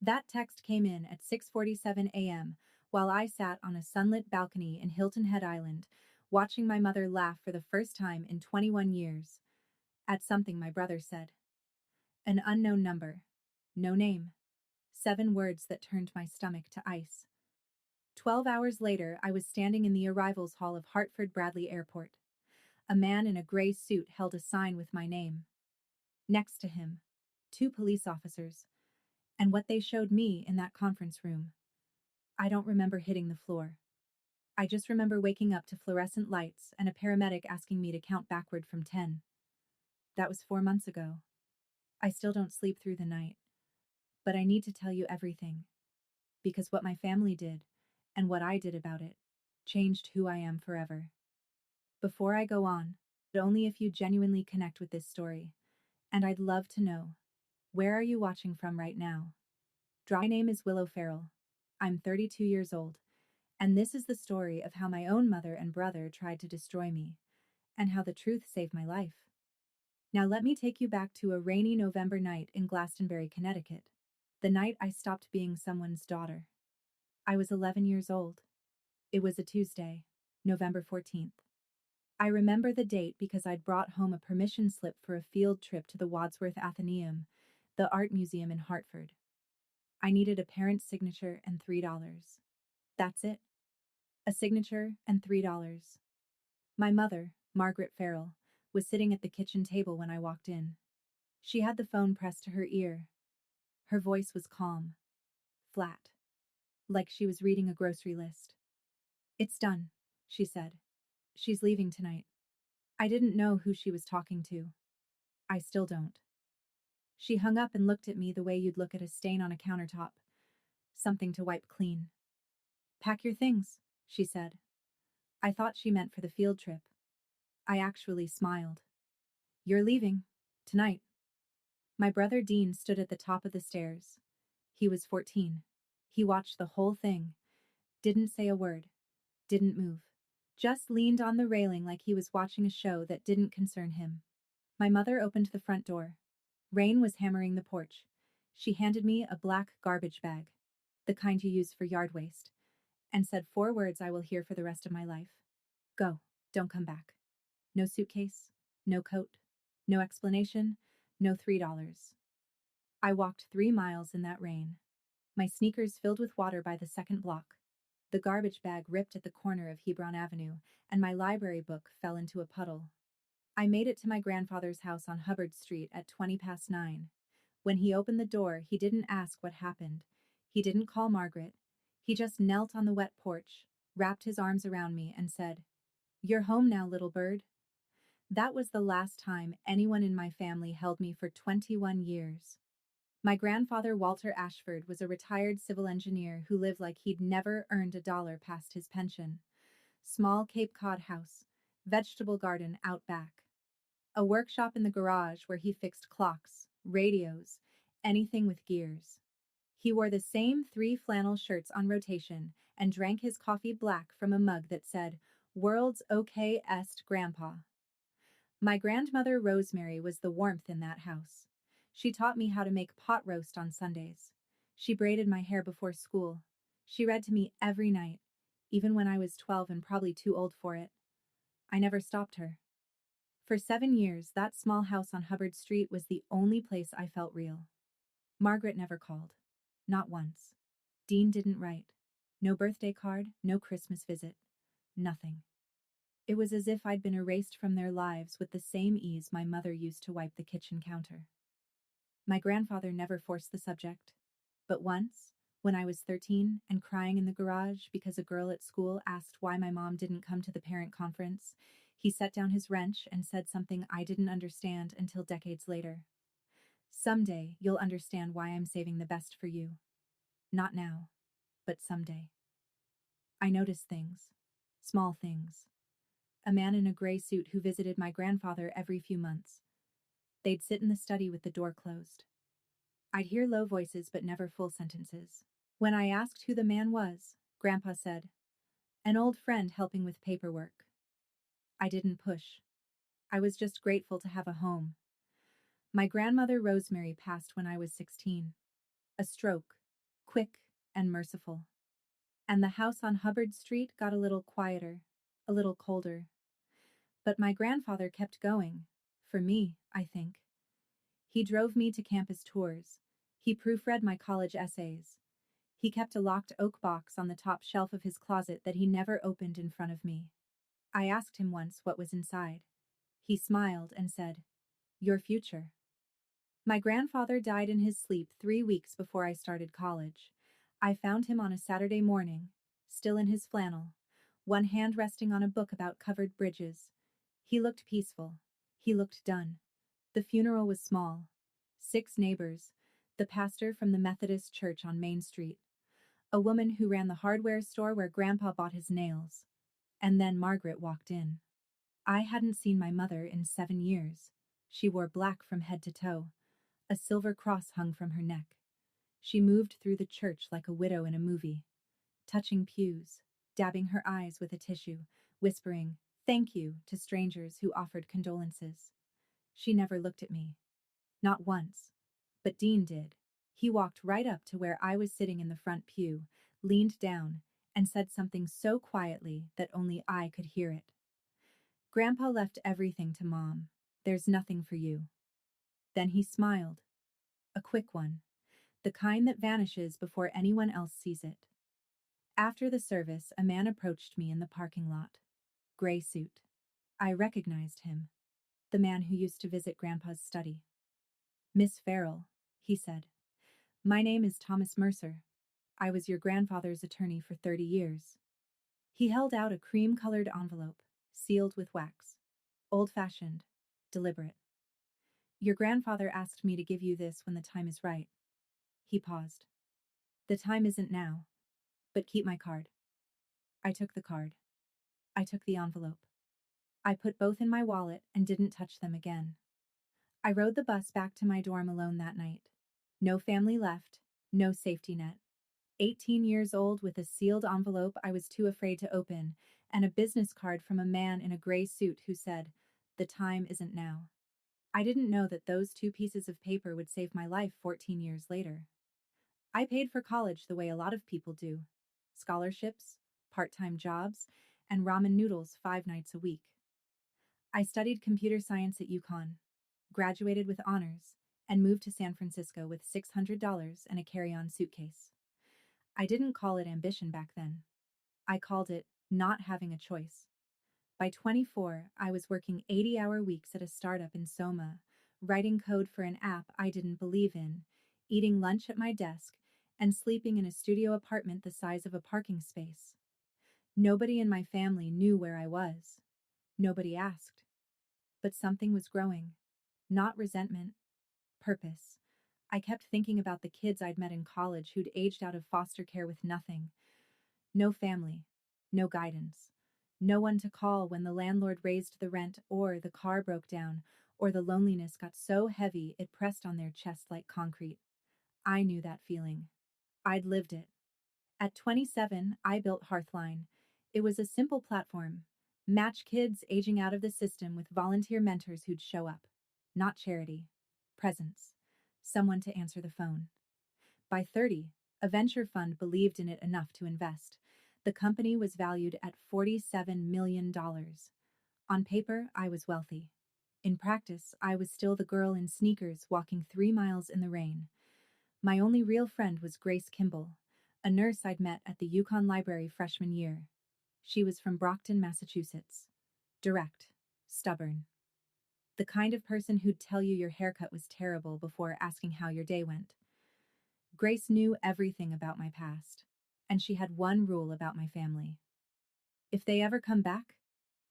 That text came in at 6:47 a.m. while I sat on a sunlit balcony in Hilton Head Island, watching my mother laugh for the first time in 21 years at something my brother said. An unknown number. No name. 7 words that turned my stomach to ice. 12 hours later, I was standing in the arrivals hall of Hartford Bradley Airport. A man in a gray suit held a sign with my name. Next to him, 2 police officers. And what they showed me in that conference room. I don't remember hitting the floor. I just remember waking up to fluorescent lights and a paramedic asking me to count backward from 10. That was 4 months ago. I still don't sleep through the night. But I need to tell you everything. Because what my family did, and what I did about it, changed who I am forever. Before I go on, but only if you genuinely connect with this story. And I'd love to know, where are you watching from right now? My name is Willow Farrell. I'm 32 years old, and this is the story of how my own mother and brother tried to destroy me, and how the truth saved my life. Now let me take you back to a rainy November night in Glastonbury, Connecticut. The night I stopped being someone's daughter. I was 11 years old. It was a Tuesday, November 14th. I remember the date because I'd brought home a permission slip for a field trip to the Wadsworth Atheneum, the art museum in Hartford. I needed a parent's signature and $3. That's it. A signature and $3. My mother, Margaret Farrell, was sitting at the kitchen table when I walked in. She had the phone pressed to her ear. Her voice was calm, flat, like she was reading a grocery list. "It's done," she said. "She's leaving tonight." I didn't know who she was talking to. I still don't. She hung up and looked at me the way you'd look at a stain on a countertop. Something to wipe clean. "Pack your things," she said. I thought she meant for the field trip. I actually smiled. "You're leaving. Tonight." My brother Dean stood at the top of the stairs. He was 14. He watched the whole thing. Didn't say a word. Didn't move. Just leaned on the railing like he was watching a show that didn't concern him. My mother opened the front door. Rain was hammering the porch. She handed me a black garbage bag, the kind you use for yard waste, and said 4 words I will hear for the rest of my life. "Go. Don't come back." No suitcase, no coat, no explanation, no $3. I walked 3 miles in that rain. My sneakers filled with water by the second block. The garbage bag ripped at the corner of Hebron Avenue, and my library book fell into a puddle. I made it to my grandfather's house on Hubbard Street at 20 past 9. When he opened the door, he didn't ask what happened. He didn't call Margaret. He just knelt on the wet porch, wrapped his arms around me, and said, "You're home now, little bird." That was the last time anyone in my family held me for 21 years. My grandfather, Walter Ashford, was a retired civil engineer who lived like he'd never earned a dollar past his pension. Small Cape Cod house, vegetable garden out back. A workshop in the garage where he fixed clocks, radios, anything with gears. He wore the same 3 flannel shirts on rotation and drank his coffee black from a mug that said, "World's okayest grandpa." My grandmother Rosemary was the warmth in that house. She taught me how to make pot roast on Sundays. She braided my hair before school. She read to me every night, even when I was 12 and probably too old for it. I never stopped her. For 7 years, that small house on Hubbard Street was the only place I felt real. Margaret never called. Not once. Dean didn't write. No birthday card, no Christmas visit. Nothing. It was as if I'd been erased from their lives with the same ease my mother used to wipe the kitchen counter. My grandfather never forced the subject. But once, when I was 13 and crying in the garage because a girl at school asked why my mom didn't come to the parent conference, he set down his wrench and said something I didn't understand until decades later. "Someday you'll understand why I'm saving the best for you. Not now, but someday." I noticed things. Small things. A man in a gray suit who visited my grandfather every few months. They'd sit in the study with the door closed. I'd hear low voices but never full sentences. When I asked who the man was, Grandpa said, "An old friend helping with paperwork." I didn't push. I was just grateful to have a home. My grandmother Rosemary passed when I was 16. A stroke, quick and merciful. And the house on Hubbard Street got a little quieter, a little colder. But my grandfather kept going. For me, I think. He drove me to campus tours. He proofread my college essays. He kept a locked oak box on the top shelf of his closet that he never opened in front of me. I asked him once what was inside. He smiled and said, "Your future." My grandfather died in his sleep 3 weeks before I started college. I found him on a Saturday morning, still in his flannel, one hand resting on a book about covered bridges. He looked peaceful. He looked done. The funeral was small. 6 neighbors, the pastor from the Methodist church on Main Street, a woman who ran the hardware store where Grandpa bought his nails, and then Margaret walked in. I hadn't seen my mother in 7 years. She wore black from head to toe. A silver cross hung from her neck. She moved through the church like a widow in a movie, touching pews, dabbing her eyes with a tissue, whispering, "Thank you," to strangers who offered condolences. She never looked at me. Not once. But Dean did. He walked right up to where I was sitting in the front pew, leaned down, and said something so quietly that only I could hear it. "Grandpa left everything to Mom. There's nothing for you." Then he smiled. A quick one. The kind that vanishes before anyone else sees it. After the service, a man approached me in the parking lot. Gray suit. I recognized him. The man who used to visit Grandpa's study. "Miss Farrell," he said. "My name is Thomas Mercer. I was your grandfather's attorney for 30 years. He held out a cream-colored envelope, sealed with wax. Old-fashioned, deliberate. "Your grandfather asked me to give you this when the time is right." He paused. "The time isn't now, but keep my card." I took the card. I took the envelope. I put both in my wallet and didn't touch them again. I rode the bus back to my dorm alone that night. No family left, no safety net. 18 years old with a sealed envelope I was too afraid to open, and a business card from a man in a gray suit who said, "The time isn't now." I didn't know that those 2 pieces of paper would save my life 14 years later. I paid for college the way a lot of people do: scholarships, part-time jobs, and ramen noodles 5 nights a week. I studied computer science at UConn, graduated with honors, and moved to San Francisco with $600 and a carry-on suitcase. I didn't call it ambition back then. I called it not having a choice. By 24, I was working 80-hour weeks at a startup in Soma, writing code for an app I didn't believe in, eating lunch at my desk, and sleeping in a studio apartment the size of a parking space. Nobody in my family knew where I was. Nobody asked. But something was growing. Not resentment, purpose. I kept thinking about the kids I'd met in college who'd aged out of foster care with nothing. No family, no guidance, no one to call when the landlord raised the rent or the car broke down or the loneliness got so heavy it pressed on their chest like concrete. I knew that feeling. I'd lived it. At 27, I built Hearthline. It was a simple platform. Match kids aging out of the system with volunteer mentors who'd show up. Not charity. Presence. Someone to answer the phone. By 30, a venture fund believed in it enough to invest. The company was valued at $47 million. On paper, I was wealthy. In practice, I was still the girl in sneakers walking 3 miles in the rain. My only real friend was Grace Kimball, a nurse I'd met at the UConn Library freshman year. She was from Brockton, Massachusetts. Direct, stubborn. The kind of person who'd tell you your haircut was terrible before asking how your day went. Grace knew everything about my past, and she had one rule about my family. "If they ever come back,"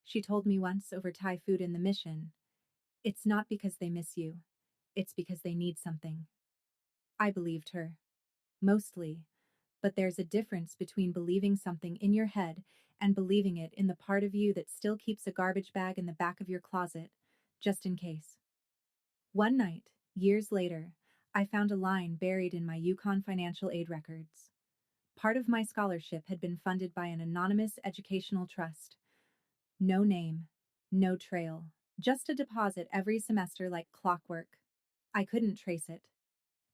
she told me once over Thai food in the Mission, "it's not because they miss you, it's because they need something." I believed her. Mostly. But there's a difference between believing something in your head and believing it in the part of you that still keeps a garbage bag in the back of your closet, just in case. One night, years later, I found a line buried in my UConn financial aid records. Part of my scholarship had been funded by an anonymous educational trust. No name, no trail, just a deposit every semester like clockwork. I couldn't trace it.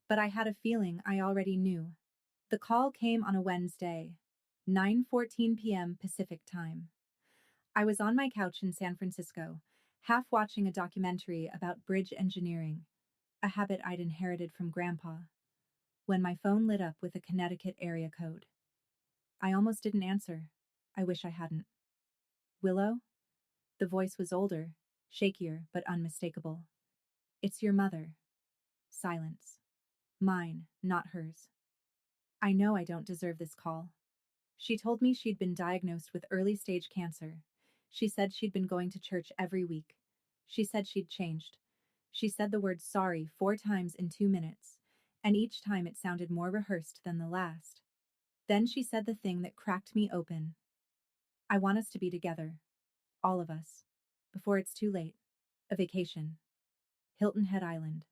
But I had a feeling I already knew. The call came on a Wednesday, 9:14 p.m. Pacific Time. I was on my couch in San Francisco, half watching a documentary about bridge engineering, a habit I'd inherited from Grandpa, when my phone lit up with a Connecticut area code. I almost didn't answer. I wish I hadn't. Willow? The voice was older, shakier, but unmistakable. It's your mother. Silence. Mine, not hers. I know I don't deserve this call. She told me she'd been diagnosed with early stage cancer. She said she'd been going to church every week. She said she'd changed. She said the word sorry 4 times in 2 minutes, and each time it sounded more rehearsed than the last. Then she said the thing that cracked me open. I want us to be together. All of us. Before it's too late. A vacation. Hilton Head Island.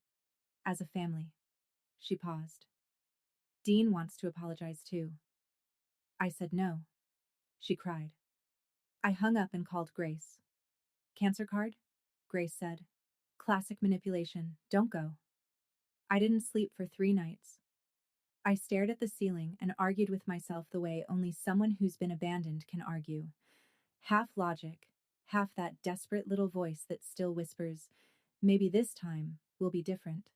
As a family. She paused. Dean wants to apologize too. I said no. She cried. I hung up and called Grace. Cancer card? Grace said. Classic manipulation. Don't go. I didn't sleep for 3 nights. I stared at the ceiling and argued with myself the way only someone who's been abandoned can argue. Half logic, half that desperate little voice that still whispers, maybe this time will be different.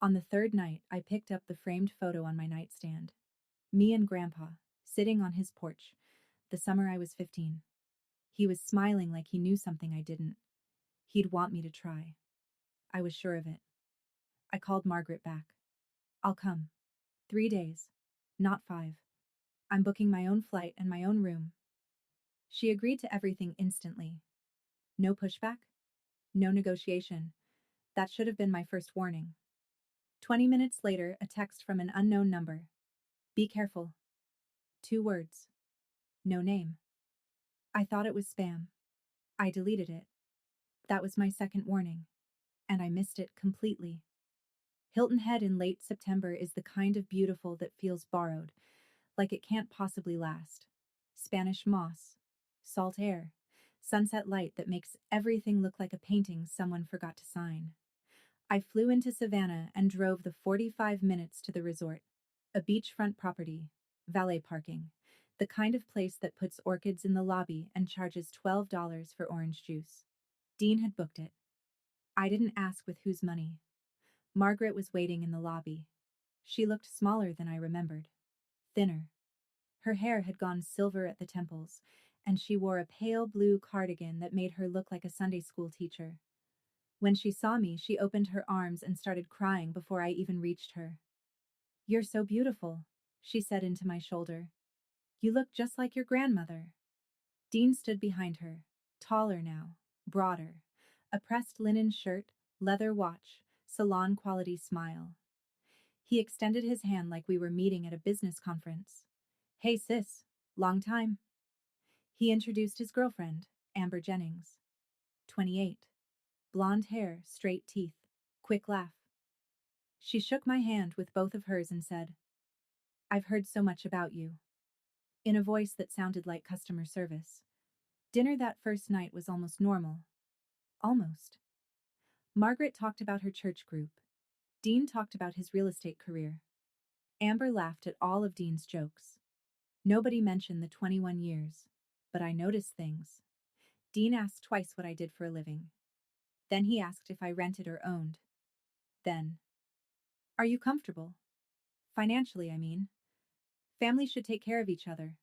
On the third night, I picked up the framed photo on my nightstand. Me and Grandpa, sitting on his porch, the summer I was 15. He was smiling like he knew something I didn't. He'd want me to try. I was sure of it. I called Margaret back. I'll come. 3 days. Not 5. I'm booking my own flight and my own room. She agreed to everything instantly. No pushback? No negotiation. That should have been my first warning. 20 minutes later, a text from an unknown number. Be careful. 2 words. No name. I thought it was spam. I deleted it. That was my second warning. And I missed it completely. Hilton Head in late September is the kind of beautiful that feels borrowed, like it can't possibly last. Spanish moss, salt air, sunset light that makes everything look like a painting someone forgot to sign. I flew into Savannah and drove the 45 minutes to the resort, a beachfront property, valet parking, the kind of place that puts orchids in the lobby and charges $12 for orange juice. Dean had booked it. I didn't ask with whose money. Margaret was waiting in the lobby. She looked smaller than I remembered. Thinner. Her hair had gone silver at the temples, and she wore a pale blue cardigan that made her look like a Sunday school teacher. When she saw me, she opened her arms and started crying before I even reached her. You're so beautiful, she said into my shoulder. You look just like your grandmother. Dean stood behind her, taller now, broader, a pressed linen shirt, leather watch, salon-quality smile. He extended his hand like we were meeting at a business conference. Hey sis, long time. He introduced his girlfriend, Amber Jennings. 28. Blonde hair, straight teeth, quick laugh. She shook my hand with both of hers and said, I've heard so much about you. In a voice that sounded like customer service. Dinner that first night was almost normal. Almost. Margaret talked about her church group. Dean talked about his real estate career. Amber laughed at all of Dean's jokes. Nobody mentioned the 21 years, but I noticed things. Dean asked twice what I did for a living. Then he asked if I rented or owned. Then, are you comfortable? Financially, I mean. Families should take care of each other.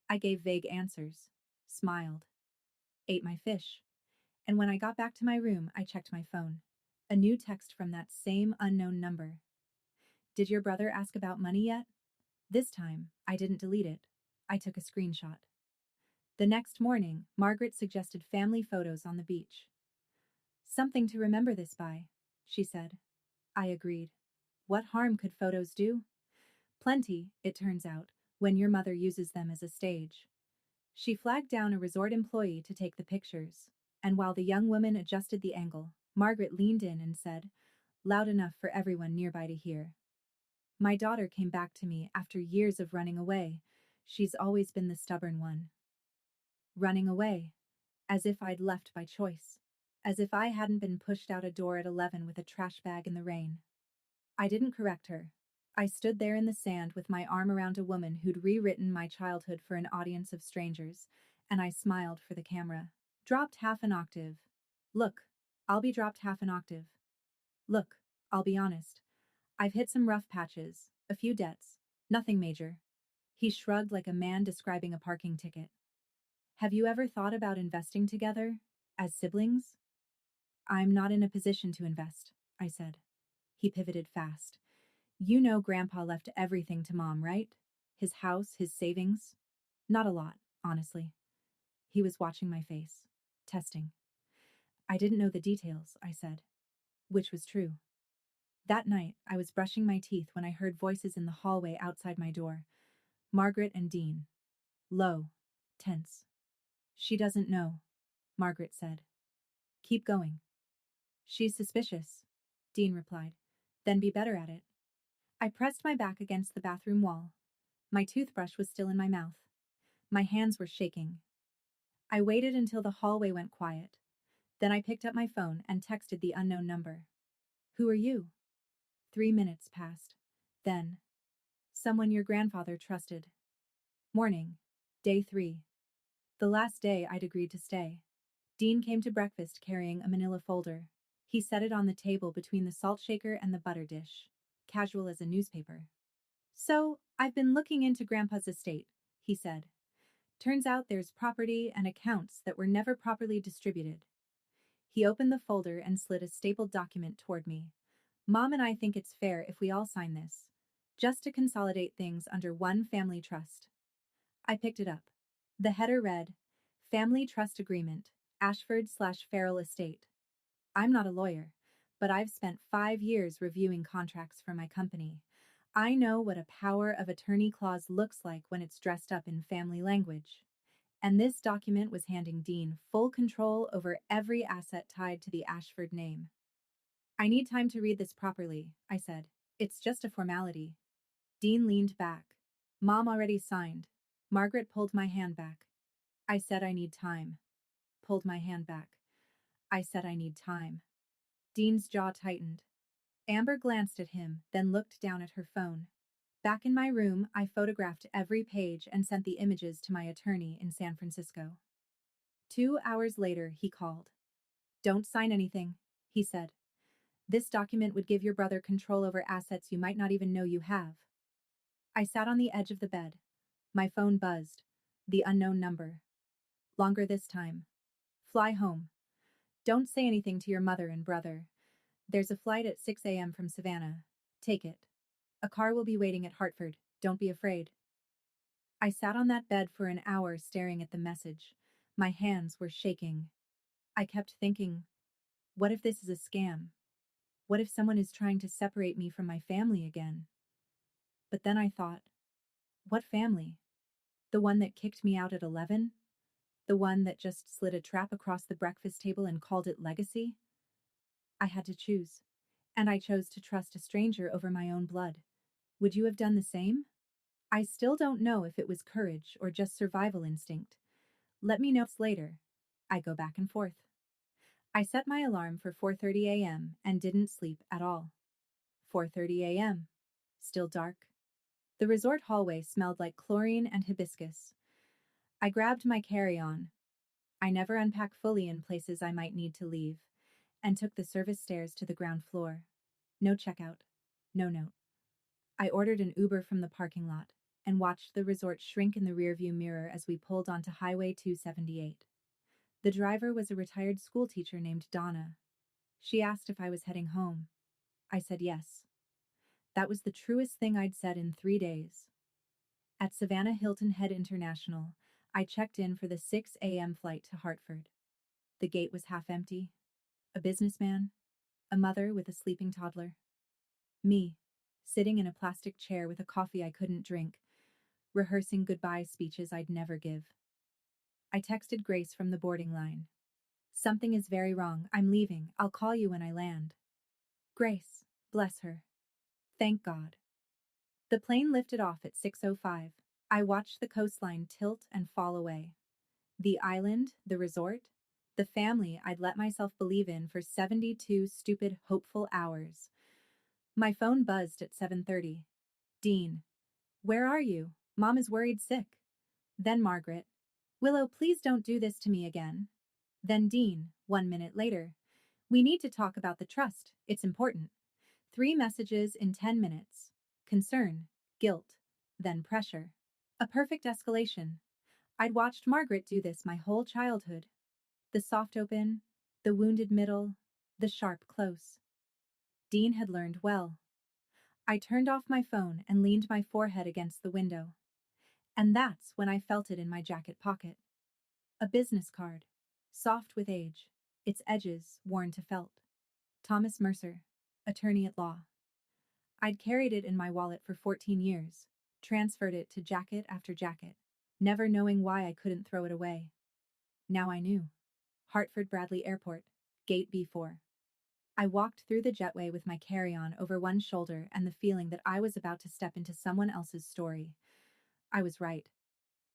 I gave vague answers, smiled, ate my fish, and when I got back to my room, I checked my phone. A new text from that same unknown number. Did your brother ask about money yet? This time, I didn't delete it. I took a screenshot. The next morning, Margaret suggested family photos on the beach. Something to remember this by, she said. I agreed. What harm could photos do? Plenty, it turns out, when your mother uses them as a stage. She flagged down a resort employee to take the pictures, and while the young woman adjusted the angle, Margaret leaned in and said, loud enough for everyone nearby to hear. My daughter came back to me after years of running away. She's always been the stubborn one. Running away, as if I'd left by choice, as if I hadn't been pushed out a door at 11 with a trash bag in the rain. I didn't correct her. I stood there in the sand with my arm around a woman who'd rewritten my childhood for an audience of strangers, and I smiled for the camera. Dropped half an octave. Look, I'll be dropped half an octave. Look, I'll be honest. I've hit some rough patches, a few debts. Nothing major. He shrugged like a man describing a parking ticket. Have you ever thought about investing together? As siblings? I'm not in a position to invest, I said. He pivoted fast. You know Grandpa left everything to Mom, right? His house, his savings? Not a lot, honestly. He was watching my face. Testing. I didn't know the details, I said. Which was true. That night, I was brushing my teeth when I heard voices in the hallway outside my door. Margaret and Dean. Low. Tense. She doesn't know, Margaret said. Keep going. She's suspicious, Dean replied. Then be better at it. I pressed my back against the bathroom wall. My toothbrush was still in my mouth. My hands were shaking. I waited until the hallway went quiet. Then I picked up my phone and texted the unknown number. Who are you? 3 minutes passed. Then, someone your grandfather trusted. Morning. Day 3. The last day I'd agreed to stay. Dean came to breakfast carrying a manila folder. He set it on the table between the salt shaker and the butter dish, casual as a newspaper. So, I've been looking into Grandpa's estate, he said. Turns out there's property and accounts that were never properly distributed. He opened the folder and slid a stapled document toward me. Mom and I think it's fair if we all sign this, just to consolidate things under one family trust. I picked it up. The header read, Family Trust Agreement, Ashford/Farrell Estate. I'm not a lawyer, but I've spent 5 years reviewing contracts for my company. I know what a power of attorney clause looks like when it's dressed up in family language. And this document was handing Dean full control over every asset tied to the Ashford name. I need time to read this properly, I said. It's just a formality. Dean leaned back. Mom already signed. Margaret pulled my hand back. I said I need time. Pulled my hand back. I said I need time. Dean's jaw tightened. Amber glanced at him, then looked down at her phone. Back in my room, I photographed every page and sent the images to my attorney in San Francisco. 2 hours later, he called. Don't sign anything, he said. This document would give your brother control over assets you might not even know you have. I sat on the edge of the bed. My phone buzzed. The unknown number. Longer this time. Fly home. Don't say anything to your mother and brother. There's a flight at 6 a.m. from Savannah. Take it. A car will be waiting at Hartford. Don't be afraid. I sat on that bed for an hour staring at the message. My hands were shaking. I kept thinking, what if this is a scam? What if someone is trying to separate me from my family again? But then I thought, what family? The one that kicked me out at 11? The one that just slid a trap across the breakfast table and called it legacy? I had to choose. And I chose to trust a stranger over my own blood. Would you have done the same? I still don't know if it was courage or just survival instinct. Let me know later. I go back and forth. I set my alarm for 4:30 a.m. and didn't sleep at all. 4:30 a.m. Still dark. The resort hallway smelled like chlorine and hibiscus. I grabbed my carry-on. I never unpack fully in places I might need to leave, and took the service stairs to the ground floor. No checkout. No note. I ordered an Uber from the parking lot and watched the resort shrink in the rearview mirror as we pulled onto Highway 278. The driver was a retired schoolteacher named Donna. She asked if I was heading home. I said yes. That was the truest thing I'd said in 3 days. At Savannah Hilton Head International, I checked in for the 6 a.m. flight to Hartford. The gate was half empty. A businessman, a mother with a sleeping toddler. Me, sitting in a plastic chair with a coffee I couldn't drink, rehearsing goodbye speeches I'd never give. I texted Grace from the boarding line. Something is very wrong. I'm leaving. I'll call you when I land. Grace, bless her. Thank God. The plane lifted off at 6:05. I watched the coastline tilt and fall away. The island, the resort, the family I'd let myself believe in for 72 stupid, hopeful hours. My phone buzzed at 7:30. Dean. Where are you? Mom is worried sick. Then Margaret. Willow, please don't do this to me again. Then Dean, 1 minute later. We need to talk about the trust. It's important. 3 messages in 10 minutes. Concern, guilt, then pressure. A perfect escalation. I'd watched Margaret do this my whole childhood. The soft open, the wounded middle, the sharp close. Dean had learned well. I turned off my phone and leaned my forehead against the window. And that's when I felt it in my jacket pocket. A business card, soft with age, its edges worn to felt. Thomas Mercer, attorney at law. I'd carried it in my wallet for 14 years, transferred it to jacket after jacket, never knowing why I couldn't throw it away. Now I knew. Hartford Bradley Airport, Gate B4. I walked through the jetway with my carry-on over one shoulder and the feeling that I was about to step into someone else's story. I was right.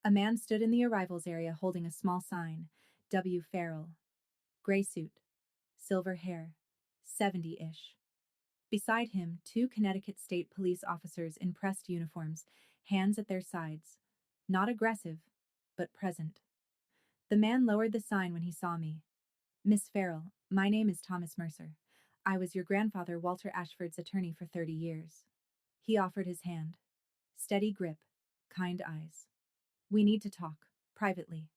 A man stood in the arrivals area holding a small sign, W. Farrell. Gray suit, silver hair, 70-ish. Beside him, 2 Connecticut State Police officers in pressed uniforms, hands at their sides. Not aggressive, but present. The man lowered the sign when he saw me. Miss Farrell, my name is Thomas Mercer. I was your grandfather Walter Ashford's attorney for 30 years. He offered his hand. Steady grip, kind eyes. We need to talk, privately.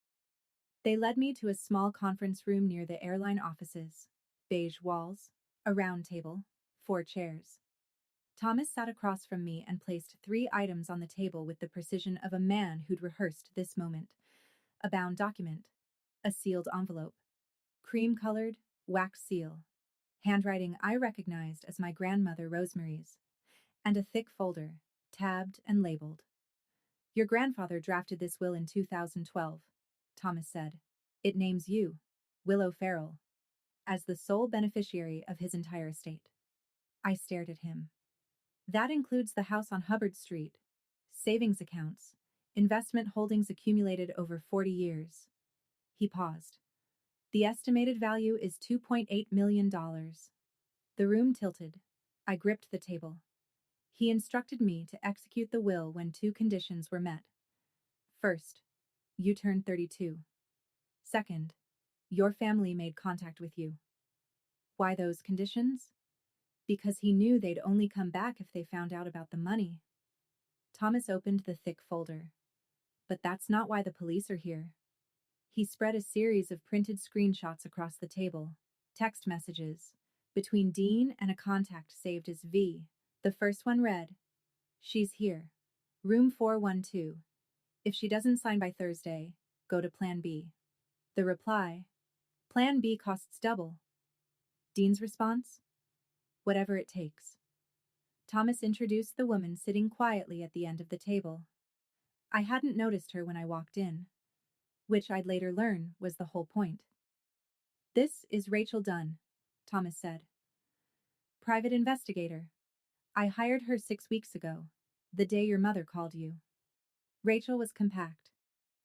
They led me to a small conference room near the airline offices. Beige walls, a round table, 4 chairs. Thomas sat across from me and placed 3 items on the table with the precision of a man who'd rehearsed this moment. A bound document, a sealed envelope, cream-colored, wax seal, handwriting I recognized as my grandmother Rosemary's, and a thick folder, tabbed and labeled. Your grandfather drafted this will in 2012, Thomas said. It names you, Willow Farrell, as the sole beneficiary of his entire estate. I stared at him. That includes the house on Hubbard Street, savings accounts, investment holdings accumulated over 40 years. He paused. The estimated value is $2.8 million. The room tilted. I gripped the table. He instructed me to execute the will when 2 conditions were met. First, you turned 32. Second, your family made contact with you. Why those conditions? Because he knew they'd only come back if they found out about the money. Thomas opened the thick folder. But that's not why the police are here. He spread a series of printed screenshots across the table. Text messages. Between Dean and a contact saved as V. The first one read, "She's here. Room 412. If she doesn't sign by Thursday, go to Plan B." The reply, "Plan B costs double." Dean's response, "Whatever it takes." Thomas introduced the woman sitting quietly at the end of the table. I hadn't noticed her when I walked in, which I'd later learn was the whole point. "This is Rachel Dunn," Thomas said. "Private investigator. I hired her 6 weeks ago, the day your mother called you." Rachel was compact.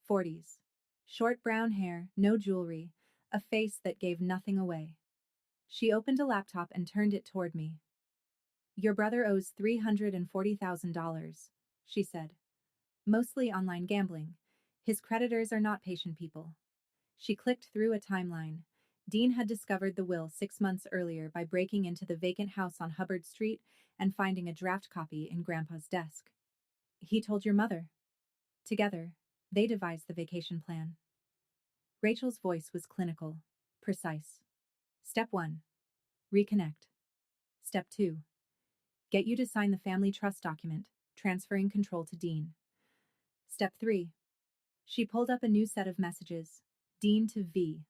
40s. Short brown hair, no jewelry, a face that gave nothing away. She opened a laptop and turned it toward me. "Your brother owes $340,000, she said. "Mostly online gambling. His creditors are not patient people." She clicked through a timeline. Dean had discovered the will 6 months earlier by breaking into the vacant house on Hubbard Street and finding a draft copy in Grandpa's desk. He told your mother. Together, they devised the vacation plan. Rachel's voice was clinical, precise. Step 1. Reconnect. Step 2. Get you to sign the family trust document, transferring control to Dean. Step 3. She pulled up a new set of messages. Dean to V.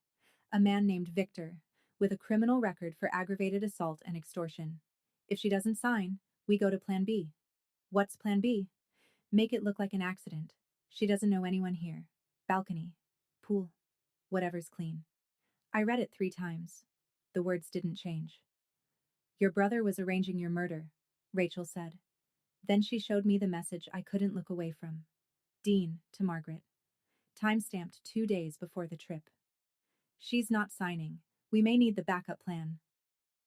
A man named Victor, with a criminal record for aggravated assault and extortion. If she doesn't sign, we go to Plan B. What's Plan B? Make it look like an accident. She doesn't know anyone here. Balcony. Pool. Whatever's clean. I read it 3 times. The words didn't change. Your brother was arranging your murder, Rachel said. Then she showed me the message I couldn't look away from. Dean to Margaret. Time-stamped 2 days before the trip. She's not signing. We may need the backup plan.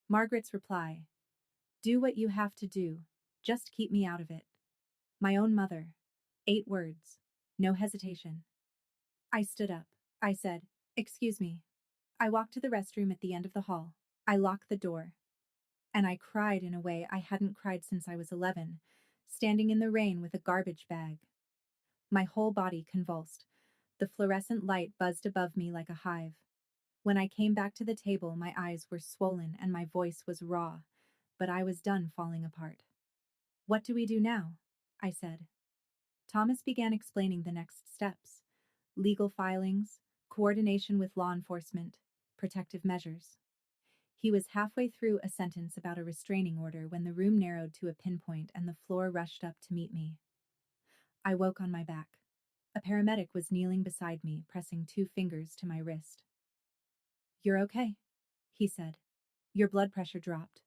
Margaret's reply. Do what you have to do. Just keep me out of it. My own mother. 8 words. No hesitation. I stood up. I said, "Excuse me." I walked to the restroom at the end of the hall. I locked the door. And I cried in a way I hadn't cried since I was 11, standing in the rain with a garbage bag. My whole body convulsed. The fluorescent light buzzed above me like a hive. When I came back to the table, my eyes were swollen and my voice was raw, but I was done falling apart. "What do we do now?" I said. Thomas began explaining the next steps: legal filings, coordination with law enforcement, protective measures. He was halfway through a sentence about a restraining order when the room narrowed to a pinpoint and the floor rushed up to meet me. I woke on my back. A paramedic was kneeling beside me, pressing 2 fingers to my wrist. "You're okay," he said. "Your blood pressure dropped.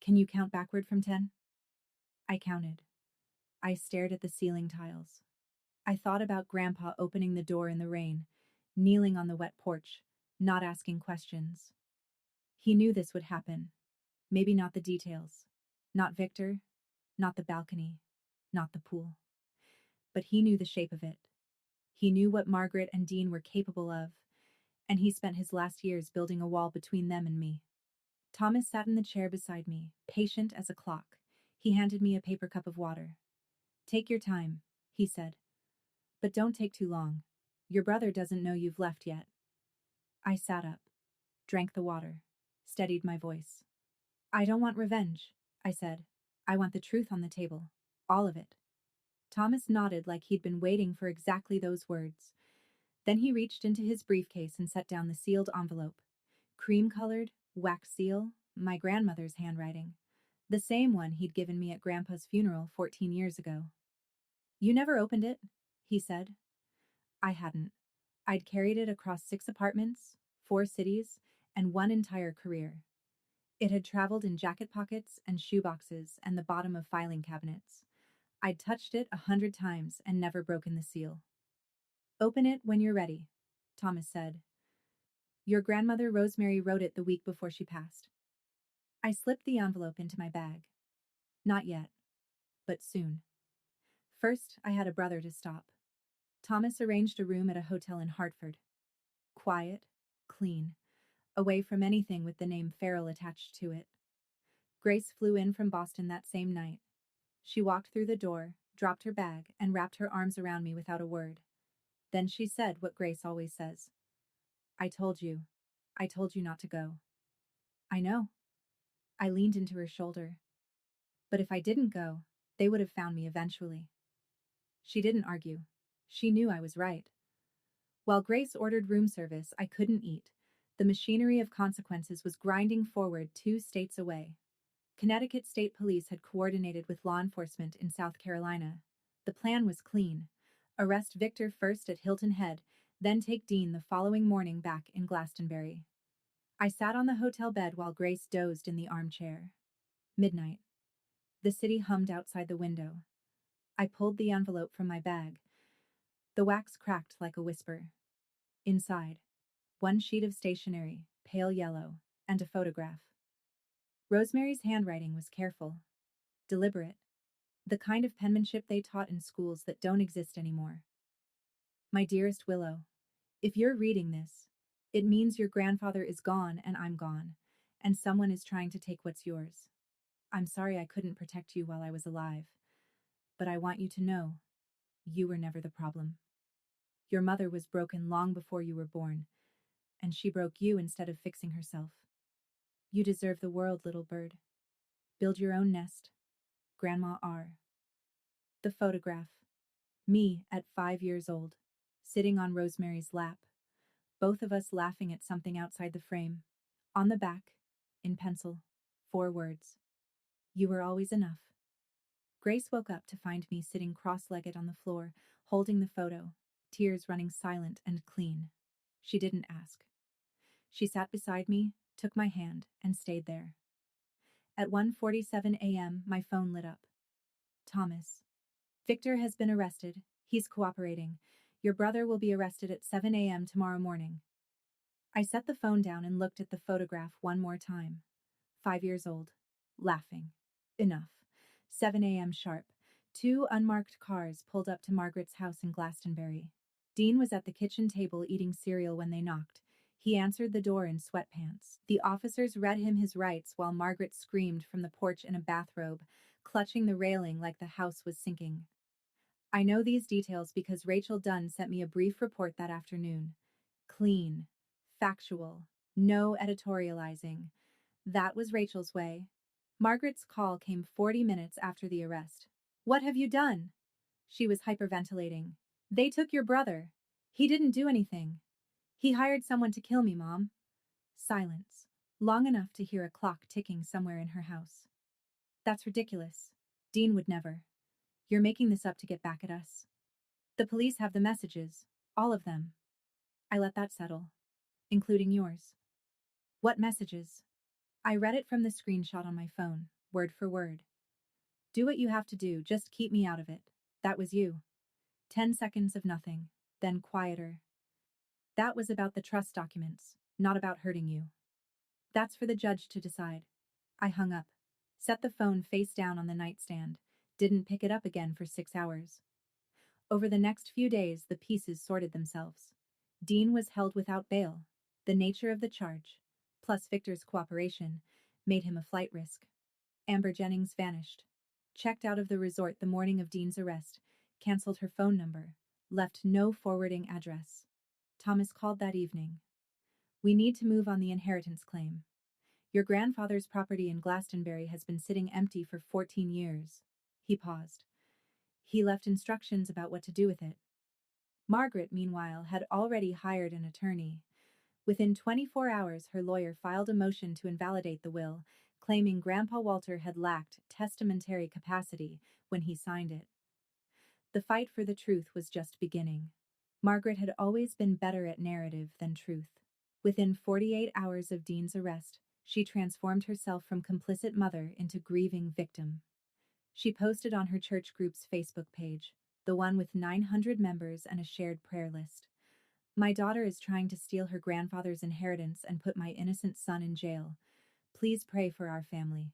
Can you count backward from 10? I counted. I stared at the ceiling tiles. I thought about Grandpa opening the door in the rain, kneeling on the wet porch, not asking questions. He knew this would happen. Maybe not the details. Not Victor, not the balcony, not the pool. But he knew the shape of it. He knew what Margaret and Dean were capable of, and he spent his last years building a wall between them and me. Thomas sat in the chair beside me, patient as a clock. He handed me a paper cup of water. "Take your time," he said. "But don't take too long. Your brother doesn't know you've left yet." I sat up, drank the water, steadied my voice. "I don't want revenge," I said. "I want the truth on the table. All of it." Thomas nodded like he'd been waiting for exactly those words. Then he reached into his briefcase and set down the sealed envelope. Cream-colored, wax seal, my grandmother's handwriting. The same one he'd given me at Grandpa's funeral 14 years ago. "You never opened it," he said. I hadn't. I'd carried it across 6 apartments, 4 cities, and 1 entire career. It had traveled in jacket pockets and shoeboxes and the bottom of filing cabinets. I'd touched it 100 times and never broken the seal. "Open it when you're ready," Thomas said. "Your grandmother Rosemary wrote it the week before she passed." I slipped the envelope into my bag. Not yet, but soon. First, I had a brother to stop. Thomas arranged a room at a hotel in Hartford. Quiet, clean, away from anything with the name Farrell attached to it. Grace flew in from Boston that same night. She walked through the door, dropped her bag, and wrapped her arms around me without a word. Then she said what Grace always says. "I told you. I told you not to go." "I know." I leaned into her shoulder. "But if I didn't go, they would have found me eventually." She didn't argue. She knew I was right. While Grace ordered room service, I couldn't eat. The machinery of consequences was grinding forward 2 states away. Connecticut State Police had coordinated with law enforcement in South Carolina. The plan was clean. Arrest Victor first at Hilton Head, then take Dean the following morning back in Glastonbury. I sat on the hotel bed while Grace dozed in the armchair. Midnight. The city hummed outside the window. I pulled the envelope from my bag. The wax cracked like a whisper. Inside, 1 sheet of stationery, pale yellow, and a photograph. Rosemary's handwriting was careful, deliberate, the kind of penmanship they taught in schools that don't exist anymore. "My dearest Willow, if you're reading this, it means your grandfather is gone and I'm gone, and someone is trying to take what's yours. I'm sorry I couldn't protect you while I was alive, but I want you to know, you were never the problem. Your mother was broken long before you were born, and she broke you instead of fixing herself. You deserve the world, little bird. Build your own nest. Grandma R." The photograph. Me at 5 years old, sitting on Rosemary's lap, both of us laughing at something outside the frame. On the back, in pencil, 4 words. "You were always enough." Grace woke up to find me sitting cross-legged on the floor, holding the photo, tears running silent and clean. She didn't ask. She sat beside me, took my hand, and stayed there. At 1:47 a.m., my phone lit up. "Thomas. Victor has been arrested. He's cooperating. Your brother will be arrested at 7 a.m. tomorrow morning." I set the phone down and looked at the photograph one more time. 5 years old. Laughing. Enough. 7 a.m. sharp. Two unmarked cars pulled up to Margaret's house in Glastonbury. Dean was at the kitchen table eating cereal when they knocked. He answered the door in sweatpants. The officers read him his rights while Margaret screamed from the porch in a bathrobe, clutching the railing like the house was sinking. I know these details because Rachel Dunn sent me a brief report that afternoon. Clean, factual, no editorializing. That was Rachel's way. Margaret's call came 40 minutes after the arrest. What have you done? She was hyperventilating. They took your brother. He didn't do anything. He hired someone to kill me, Mom. Silence, long enough to hear a clock ticking somewhere in her house. That's ridiculous. Dean would never. You're making this up to get back at us. The police have the messages, all of them. I let that settle, including yours. What messages? I read it from the screenshot on my phone, word for word. Do what you have to do, just keep me out of it. That was you. 10 seconds of nothing, then quieter. That was about the trust documents, not about hurting you. That's for the judge to decide. I hung up, set the phone face down on the nightstand, didn't pick it up again for 6 hours. Over the next few days, the pieces sorted themselves. Dean was held without bail. The nature of the charge, plus Victor's cooperation, made him a flight risk. Amber Jennings vanished. Checked out of the resort the morning of Dean's arrest, canceled her phone number, left no forwarding address. Thomas called that evening. We need to move on the inheritance claim. Your grandfather's property in Glastonbury has been sitting empty for 14 years. He paused. He left instructions about what to do with it. Margaret, meanwhile, had already hired an attorney. Within 24 hours, her lawyer filed a motion to invalidate the will, claiming Grandpa Walter had lacked testamentary capacity when he signed it. The fight for the truth was just beginning. Margaret had always been better at narrative than truth. Within 48 hours of Dean's arrest, she transformed herself from complicit mother into grieving victim. She posted on her church group's Facebook page, the one with 900 members and a shared prayer list. My daughter is trying to steal her grandfather's inheritance and put my innocent son in jail. Please pray for our family.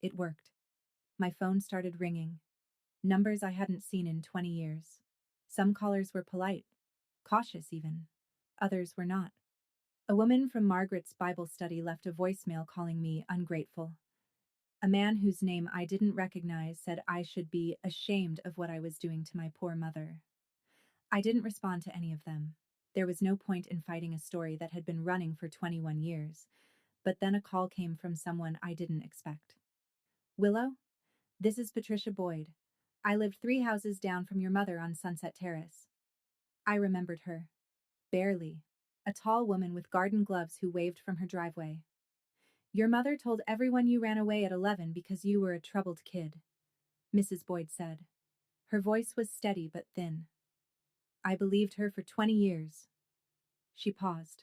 It worked. My phone started ringing. Numbers I hadn't seen in 20 years. Some callers were polite, cautious even. Others were not. A woman from Margaret's Bible study left a voicemail calling me ungrateful. A man whose name I didn't recognize said I should be ashamed of what I was doing to my poor mother. I didn't respond to any of them. There was no point in fighting a story that had been running for 21 years. But then a call came from someone I didn't expect. Willow? This is Patricia Boyd. I lived 3 houses down from your mother on Sunset Terrace. I remembered her. Barely. A tall woman with garden gloves who waved from her driveway. Your mother told everyone you ran away at 11 because you were a troubled kid, Mrs. Boyd said. Her voice was steady but thin. I believed her for 20 years. She paused.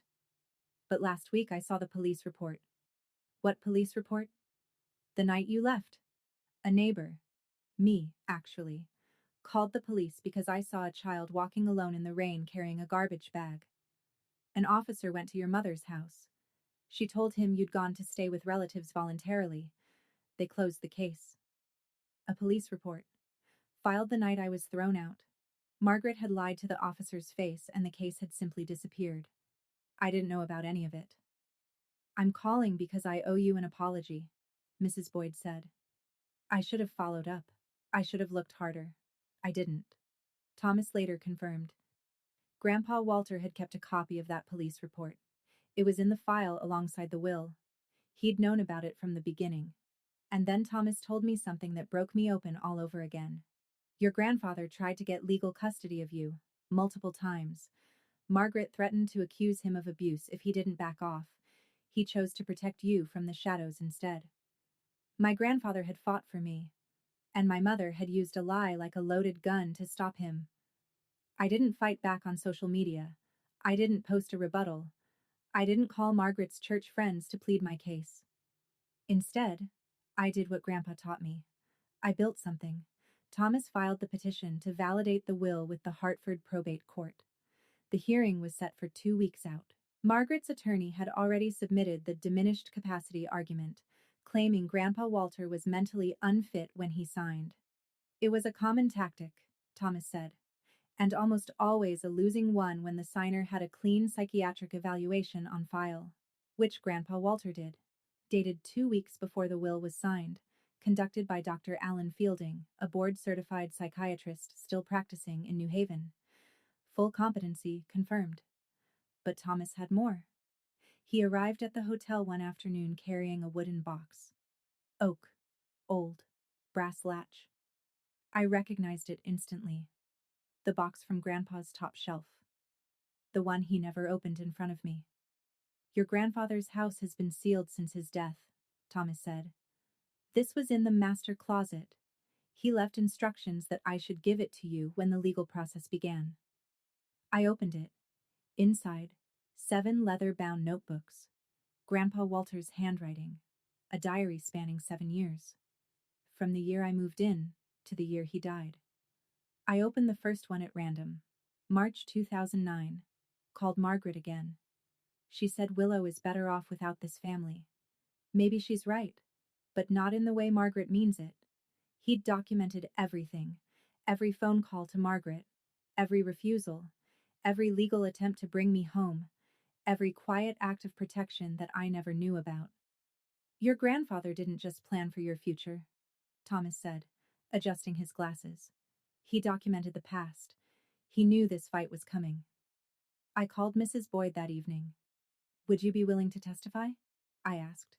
But last week I saw the police report. What police report? The night you left. A neighbor, me, actually, called the police because I saw a child walking alone in the rain carrying a garbage bag. An officer went to your mother's house. She told him you'd gone to stay with relatives voluntarily. They closed the case. A police report. Filed the night I was thrown out. Margaret had lied to the officer's face and the case had simply disappeared. I didn't know about any of it. I'm calling because I owe you an apology, Mrs. Boyd said. I should have followed up. I should have looked harder. I didn't. Thomas later confirmed. Grandpa Walter had kept a copy of that police report. It was in the file alongside the will. He'd known about it from the beginning. And then Thomas told me something that broke me open all over again. Your grandfather tried to get legal custody of you, multiple times. Margaret threatened to accuse him of abuse if he didn't back off. He chose to protect you from the shadows instead. My grandfather had fought for me, and my mother had used a lie like a loaded gun to stop him. I didn't fight back on social media. I didn't post a rebuttal. I didn't call Margaret's church friends to plead my case. Instead, I did what Grandpa taught me. I built something. Thomas filed the petition to validate the will with the Hartford Probate Court. The hearing was set for 2 weeks out. Margaret's attorney had already submitted the diminished capacity argument, claiming Grandpa Walter was mentally unfit when he signed. It was a common tactic, Thomas said, and almost always a losing one when the signer had a clean psychiatric evaluation on file, which Grandpa Walter did, dated 2 weeks before the will was signed, conducted by Dr. Alan Fielding, a board-certified psychiatrist still practicing in New Haven. Full competency confirmed. But Thomas had more. He arrived at the hotel one afternoon carrying a wooden box. Oak. Old. Brass latch. I recognized it instantly. The box from Grandpa's top shelf. The one he never opened in front of me. Your grandfather's house has been sealed since his death, Thomas said. This was in the master closet. He left instructions that I should give it to you when the legal process began. I opened it. Inside, 7 leather-bound notebooks. Grandpa Walter's handwriting. A diary spanning 7 years. From the year I moved in to the year he died. I opened the first one at random. March 2009. Called Margaret again. She said Willow is better off without this family. Maybe she's right, but not in the way Margaret means it. He'd documented everything. Every phone call to Margaret. Every refusal. Every legal attempt to bring me home. Every quiet act of protection that I never knew about. Your grandfather didn't just plan for your future, Thomas said, adjusting his glasses. He documented the past. He knew this fight was coming. I called Mrs. Boyd that evening. Would you be willing to testify? I asked.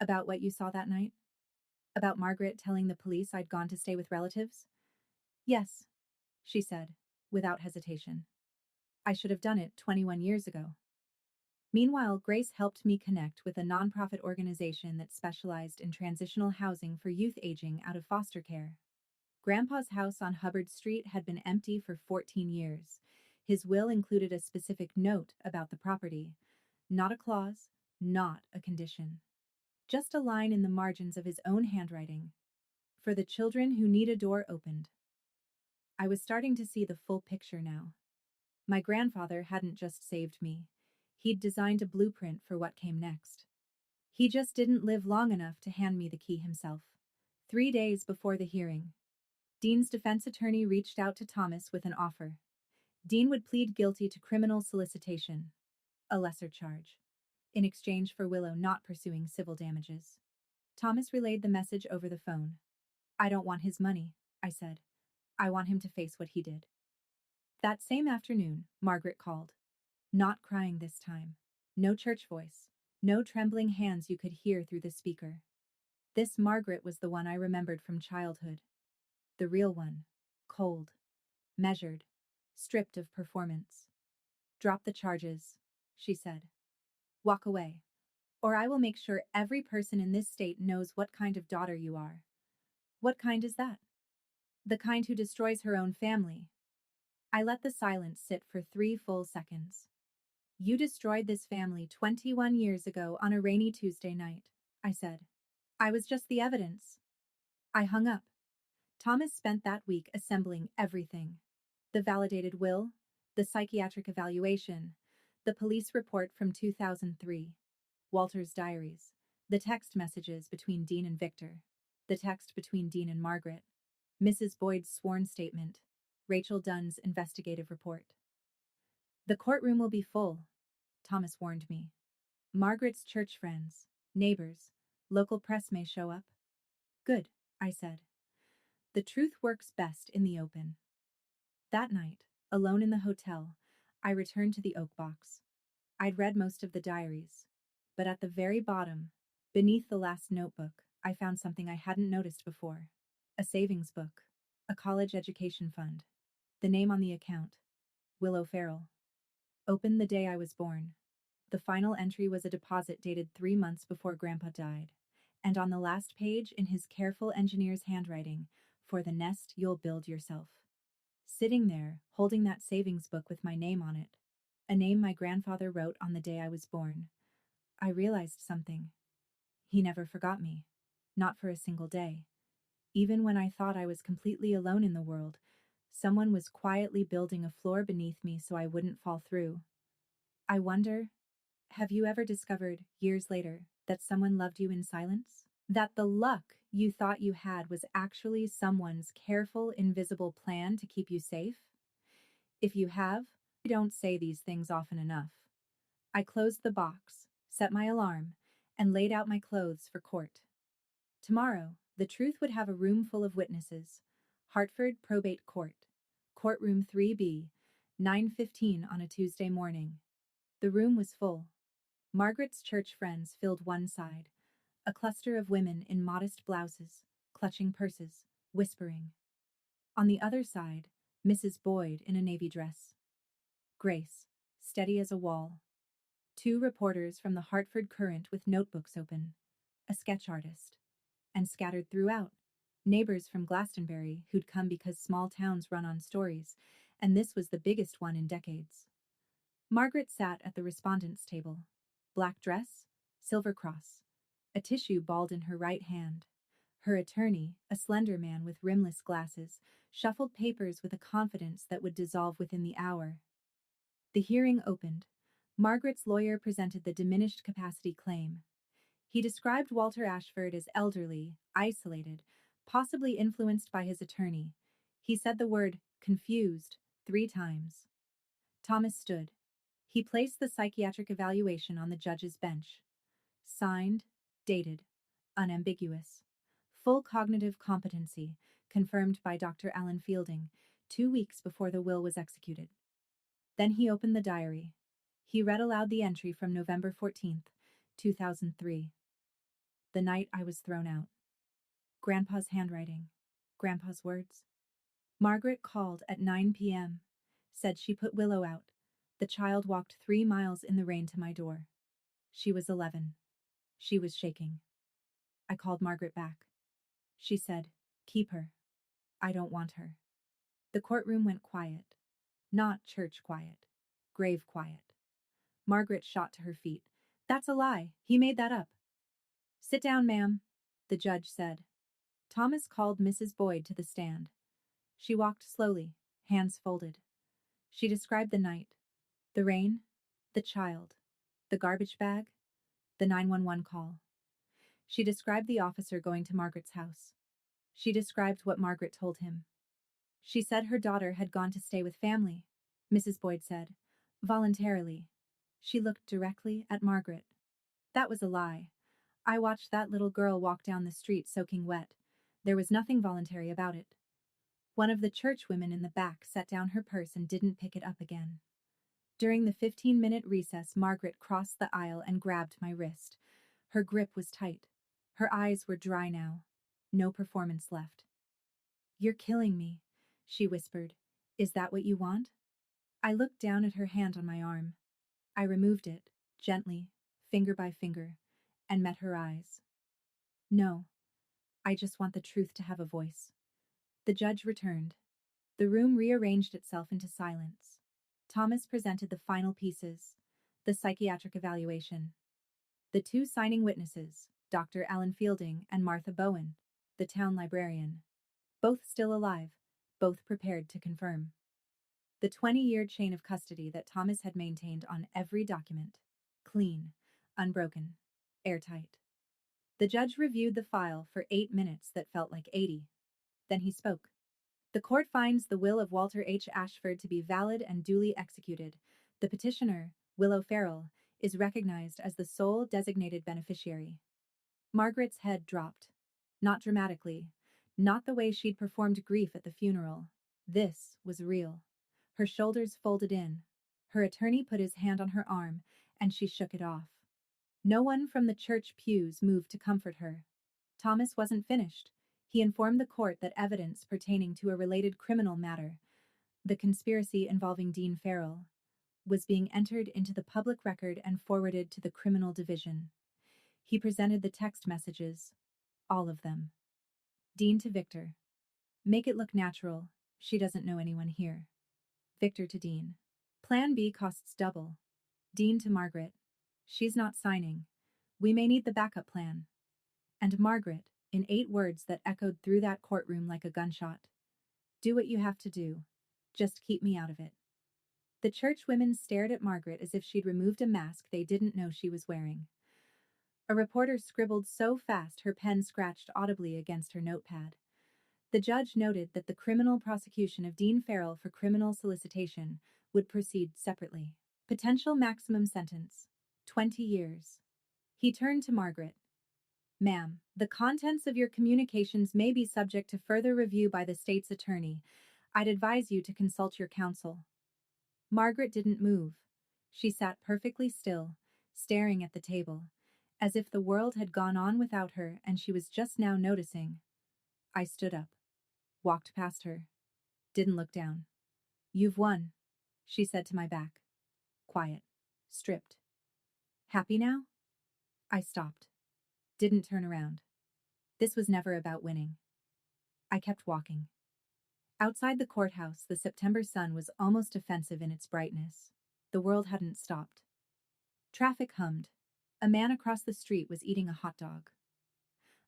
About what you saw that night? About Margaret telling the police I'd gone to stay with relatives? Yes, she said, without hesitation. I should have done it 21 years ago. Meanwhile, Grace helped me connect with a nonprofit organization that specialized in transitional housing for youth aging out of foster care. Grandpa's house on Hubbard Street had been empty for 14 years. His will included a specific note about the property. Not a clause, not a condition. Just a line in the margins of his own handwriting. For the children who need a door opened. I was starting to see the full picture now. My grandfather hadn't just saved me. He'd designed a blueprint for what came next. He just didn't live long enough to hand me the key himself. 3 days before the hearing, Dean's defense attorney reached out to Thomas with an offer. Dean would plead guilty to criminal solicitation, a lesser charge, in exchange for Willow not pursuing civil damages. Thomas relayed the message over the phone. I don't want his money, I said. I want him to face what he did. That same afternoon, Margaret called. Not crying this time. No church voice. No trembling hands you could hear through the speaker. This Margaret was the one I remembered from childhood. The real one. Cold. Measured. Stripped of performance. Drop the charges, she said. Walk away. Or I will make sure every person in this state knows what kind of daughter you are. What kind is that? The kind who destroys her own family. I let the silence sit for 3 full seconds. You destroyed this family 21 years ago on a rainy Tuesday night, I said. I was just the evidence. I hung up. Thomas spent that week assembling everything. The validated will, the psychiatric evaluation, the police report from 2003, Walter's diaries, the text messages between Dean and Victor, the text between Dean and Margaret, Mrs. Boyd's sworn statement, Rachel Dunn's investigative report. The courtroom will be full, Thomas warned me. Margaret's church friends, neighbors, local press may show up. Good, I said. The truth works best in the open. That night, alone in the hotel, I returned to the oak box. I'd read most of the diaries, but at the very bottom, beneath the last notebook, I found something I hadn't noticed before. A savings book, a college education fund. The name on the account, Willow Farrell. Opened the day I was born. The final entry was a deposit dated 3 months before Grandpa died, and on the last page, in his careful engineer's handwriting, for the nest you'll build yourself. Sitting there, holding that savings book with my name on it, a name my grandfather wrote on the day I was born, I realized something. He never forgot me, not for a single day. Even when I thought I was completely alone in the world, someone was quietly building a floor beneath me so I wouldn't fall through. I wonder, have you ever discovered, years later, that someone loved you in silence? That the luck you thought you had was actually someone's careful, invisible plan to keep you safe? If you have, you don't say these things often enough. I closed the box, set my alarm, and laid out my clothes for court. Tomorrow, the truth would have a room full of witnesses. Hartford Probate Court. Courtroom 3B, 9:15 on a Tuesday morning. The room was full. Margaret's church friends filled one side, a cluster of women in modest blouses, clutching purses, whispering. On the other side, Mrs. Boyd in a navy dress. Grace, steady as a wall. Two reporters from the Hartford Courant with notebooks open. A sketch artist. And scattered throughout, neighbors from Glastonbury who'd come because small towns run on stories, and this was the biggest one in decades. Margaret sat at the respondents' table. Black dress, silver cross, a tissue balled in her right hand. Her attorney, a slender man with rimless glasses, shuffled papers with a confidence that would dissolve within the hour. The hearing opened. Margaret's lawyer presented the diminished capacity claim. He described Walter Ashford as elderly, isolated, possibly influenced by his attorney. He said the word confused 3 times. Thomas stood. He placed the psychiatric evaluation on the judge's bench. Signed, dated, unambiguous. Full cognitive competency, confirmed by Dr. Alan Fielding, 2 weeks before the will was executed. Then he opened the diary. He read aloud the entry from November 14th, 2003. The night I was thrown out. Grandpa's handwriting. Grandpa's words. Margaret called at 9 p.m. Said she put Willow out. The child walked 3 miles in the rain to my door. She was 11. She was shaking. I called Margaret back. She said, "Keep her. I don't want her." The courtroom went quiet. Not church quiet. Grave quiet. Margaret shot to her feet. "That's a lie. He made that up." "Sit down, ma'am," the judge said. Thomas called Mrs. Boyd to the stand. She walked slowly, hands folded. She described the night, the rain, the child, the garbage bag, the 911 call. She described the officer going to Margaret's house. She described what Margaret told him. She said her daughter had gone to stay with family, Mrs. Boyd said, voluntarily. She looked directly at Margaret. "That was a lie. I watched that little girl walk down the street soaking wet. There was nothing voluntary about it." One of the church women in the back set down her purse and didn't pick it up again. During the 15-minute recess, Margaret crossed the aisle and grabbed my wrist. Her grip was tight. Her eyes were dry now. No performance left. "You're killing me," she whispered. "Is that what you want?" I looked down at her hand on my arm. I removed it, gently, finger by finger, and met her eyes. "No, I just want the truth to have a voice." The judge returned. The room rearranged itself into silence. Thomas presented the final pieces, the psychiatric evaluation. The 2 signing witnesses, Dr. Alan Fielding and Martha Bowen, the town librarian. Both still alive, both prepared to confirm. The 20-year chain of custody that Thomas had maintained on every document. Clean, unbroken, airtight. The judge reviewed the file for 8 minutes that felt like 80. Then he spoke. "The court finds the will of Walter H. Ashford to be valid and duly executed. The petitioner, Willow Farrell, is recognized as the sole designated beneficiary." Margaret's head dropped. Not dramatically. Not the way she'd performed grief at the funeral. This was real. Her shoulders folded in. Her attorney put his hand on her arm, and she shook it off. No one from the church pews moved to comfort her. Thomas wasn't finished. He informed the court that evidence pertaining to a related criminal matter, the conspiracy involving Dean Farrell, was being entered into the public record and forwarded to the criminal division. He presented the text messages, all of them. Dean to Victor. "Make it look natural. She doesn't know anyone here." Victor to Dean. "Plan B costs double." Dean to Margaret. "She's not signing. We may need the backup plan." And Margaret, in 8 words that echoed through that courtroom like a gunshot. "Do what you have to do. Just keep me out of it." The church women stared at Margaret as if she'd removed a mask they didn't know she was wearing. A reporter scribbled so fast her pen scratched audibly against her notepad. The judge noted that the criminal prosecution of Dean Farrell for criminal solicitation would proceed separately. Potential maximum sentence 20 years. He turned to Margaret. Ma'am, the contents of your communications may be subject to further review by the state's attorney. I'd advise you to consult your counsel. Margaret didn't move. She sat perfectly still, staring at the table, as if the world had gone on without her and she was just now noticing. I stood up, walked past her, didn't look down. You've won, she said to my back. Quiet, stripped. Happy now? I stopped, didn't turn around. This was never about winning. I kept walking. Outside the courthouse, the September sun was almost offensive in its brightness. The world hadn't stopped. Traffic hummed. A man across the street was eating a hot dog.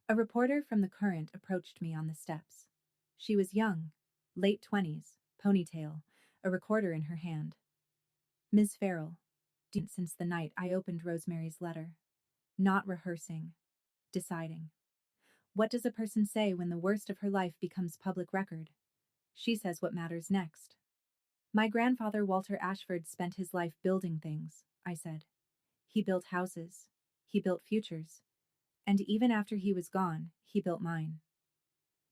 A reporter from the Current approached me on the steps. She was young, late 20s, ponytail, a recorder in her hand. Ms. Farrell, since the night I opened Rosemary's letter. Not rehearsing, deciding. What does a person say when the worst of her life becomes public record? She says what matters next. My grandfather Walter Ashford spent his life building things, I said. He built houses. He built futures. And even after he was gone, he built mine.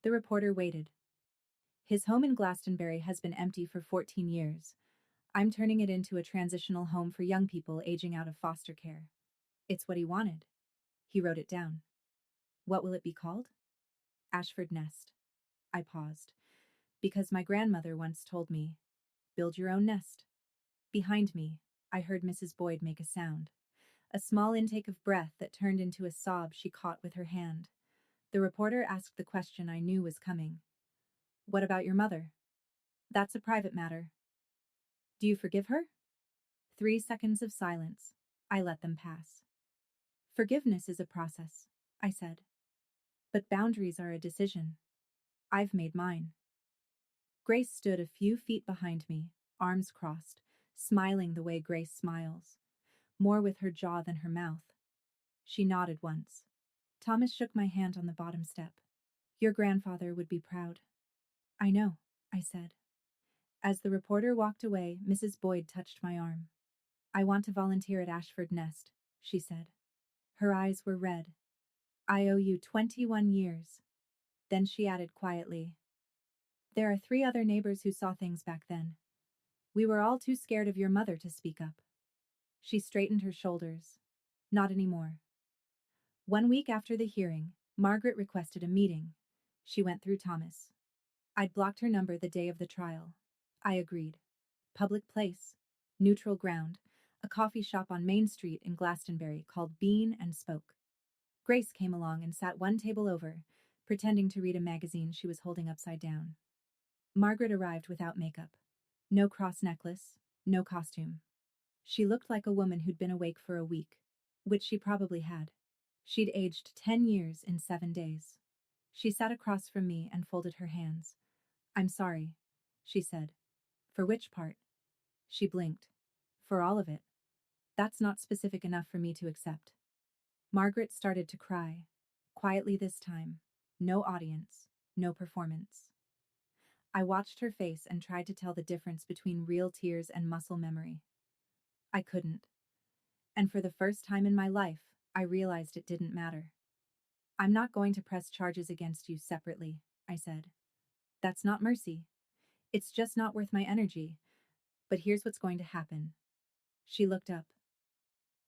The reporter waited. His home in Glastonbury has been empty for 14 years. I'm turning it into a transitional home for young people aging out of foster care. It's what he wanted. He wrote it down. What will it be called? Ashford Nest. I paused. Because my grandmother once told me, build your own nest. Behind me, I heard Mrs. Boyd make a sound. A small intake of breath that turned into a sob she caught with her hand. The reporter asked the question I knew was coming. What about your mother? That's a private matter. Do you forgive her? 3 seconds of silence. I let them pass. Forgiveness is a process, I said. But boundaries are a decision. I've made mine. Grace stood a few feet behind me, arms crossed, smiling the way Grace smiles, more with her jaw than her mouth. She nodded once. Thomas shook my hand on the bottom step. Your grandfather would be proud. I know, I said. As the reporter walked away, Mrs. Boyd touched my arm. I want to volunteer at Ashford Nest, she said. Her eyes were red. I owe you 21 years. Then she added quietly, there are 3 other neighbors who saw things back then. We were all too scared of your mother to speak up. She straightened her shoulders. Not anymore. 1 week after the hearing, Margaret requested a meeting. She went through Thomas. I'd blocked her number the day of the trial. I agreed. Public place, neutral ground, a coffee shop on Main Street in Glastonbury called Bean and Spoke. Grace came along and sat one table over, pretending to read a magazine she was holding upside down. Margaret arrived without makeup. No cross necklace, no costume. She looked like a woman who'd been awake for a week, which she probably had. She'd aged 10 years in 7 days. She sat across from me and folded her hands. I'm sorry, she said. For which part? She blinked. For all of it. That's not specific enough for me to accept. Margaret started to cry. Quietly this time. No audience. No performance. I watched her face and tried to tell the difference between real tears and muscle memory. I couldn't. And for the first time in my life, I realized it didn't matter. I'm not going to press charges against you separately, I said. That's not mercy. It's just not worth my energy. But here's what's going to happen. She looked up.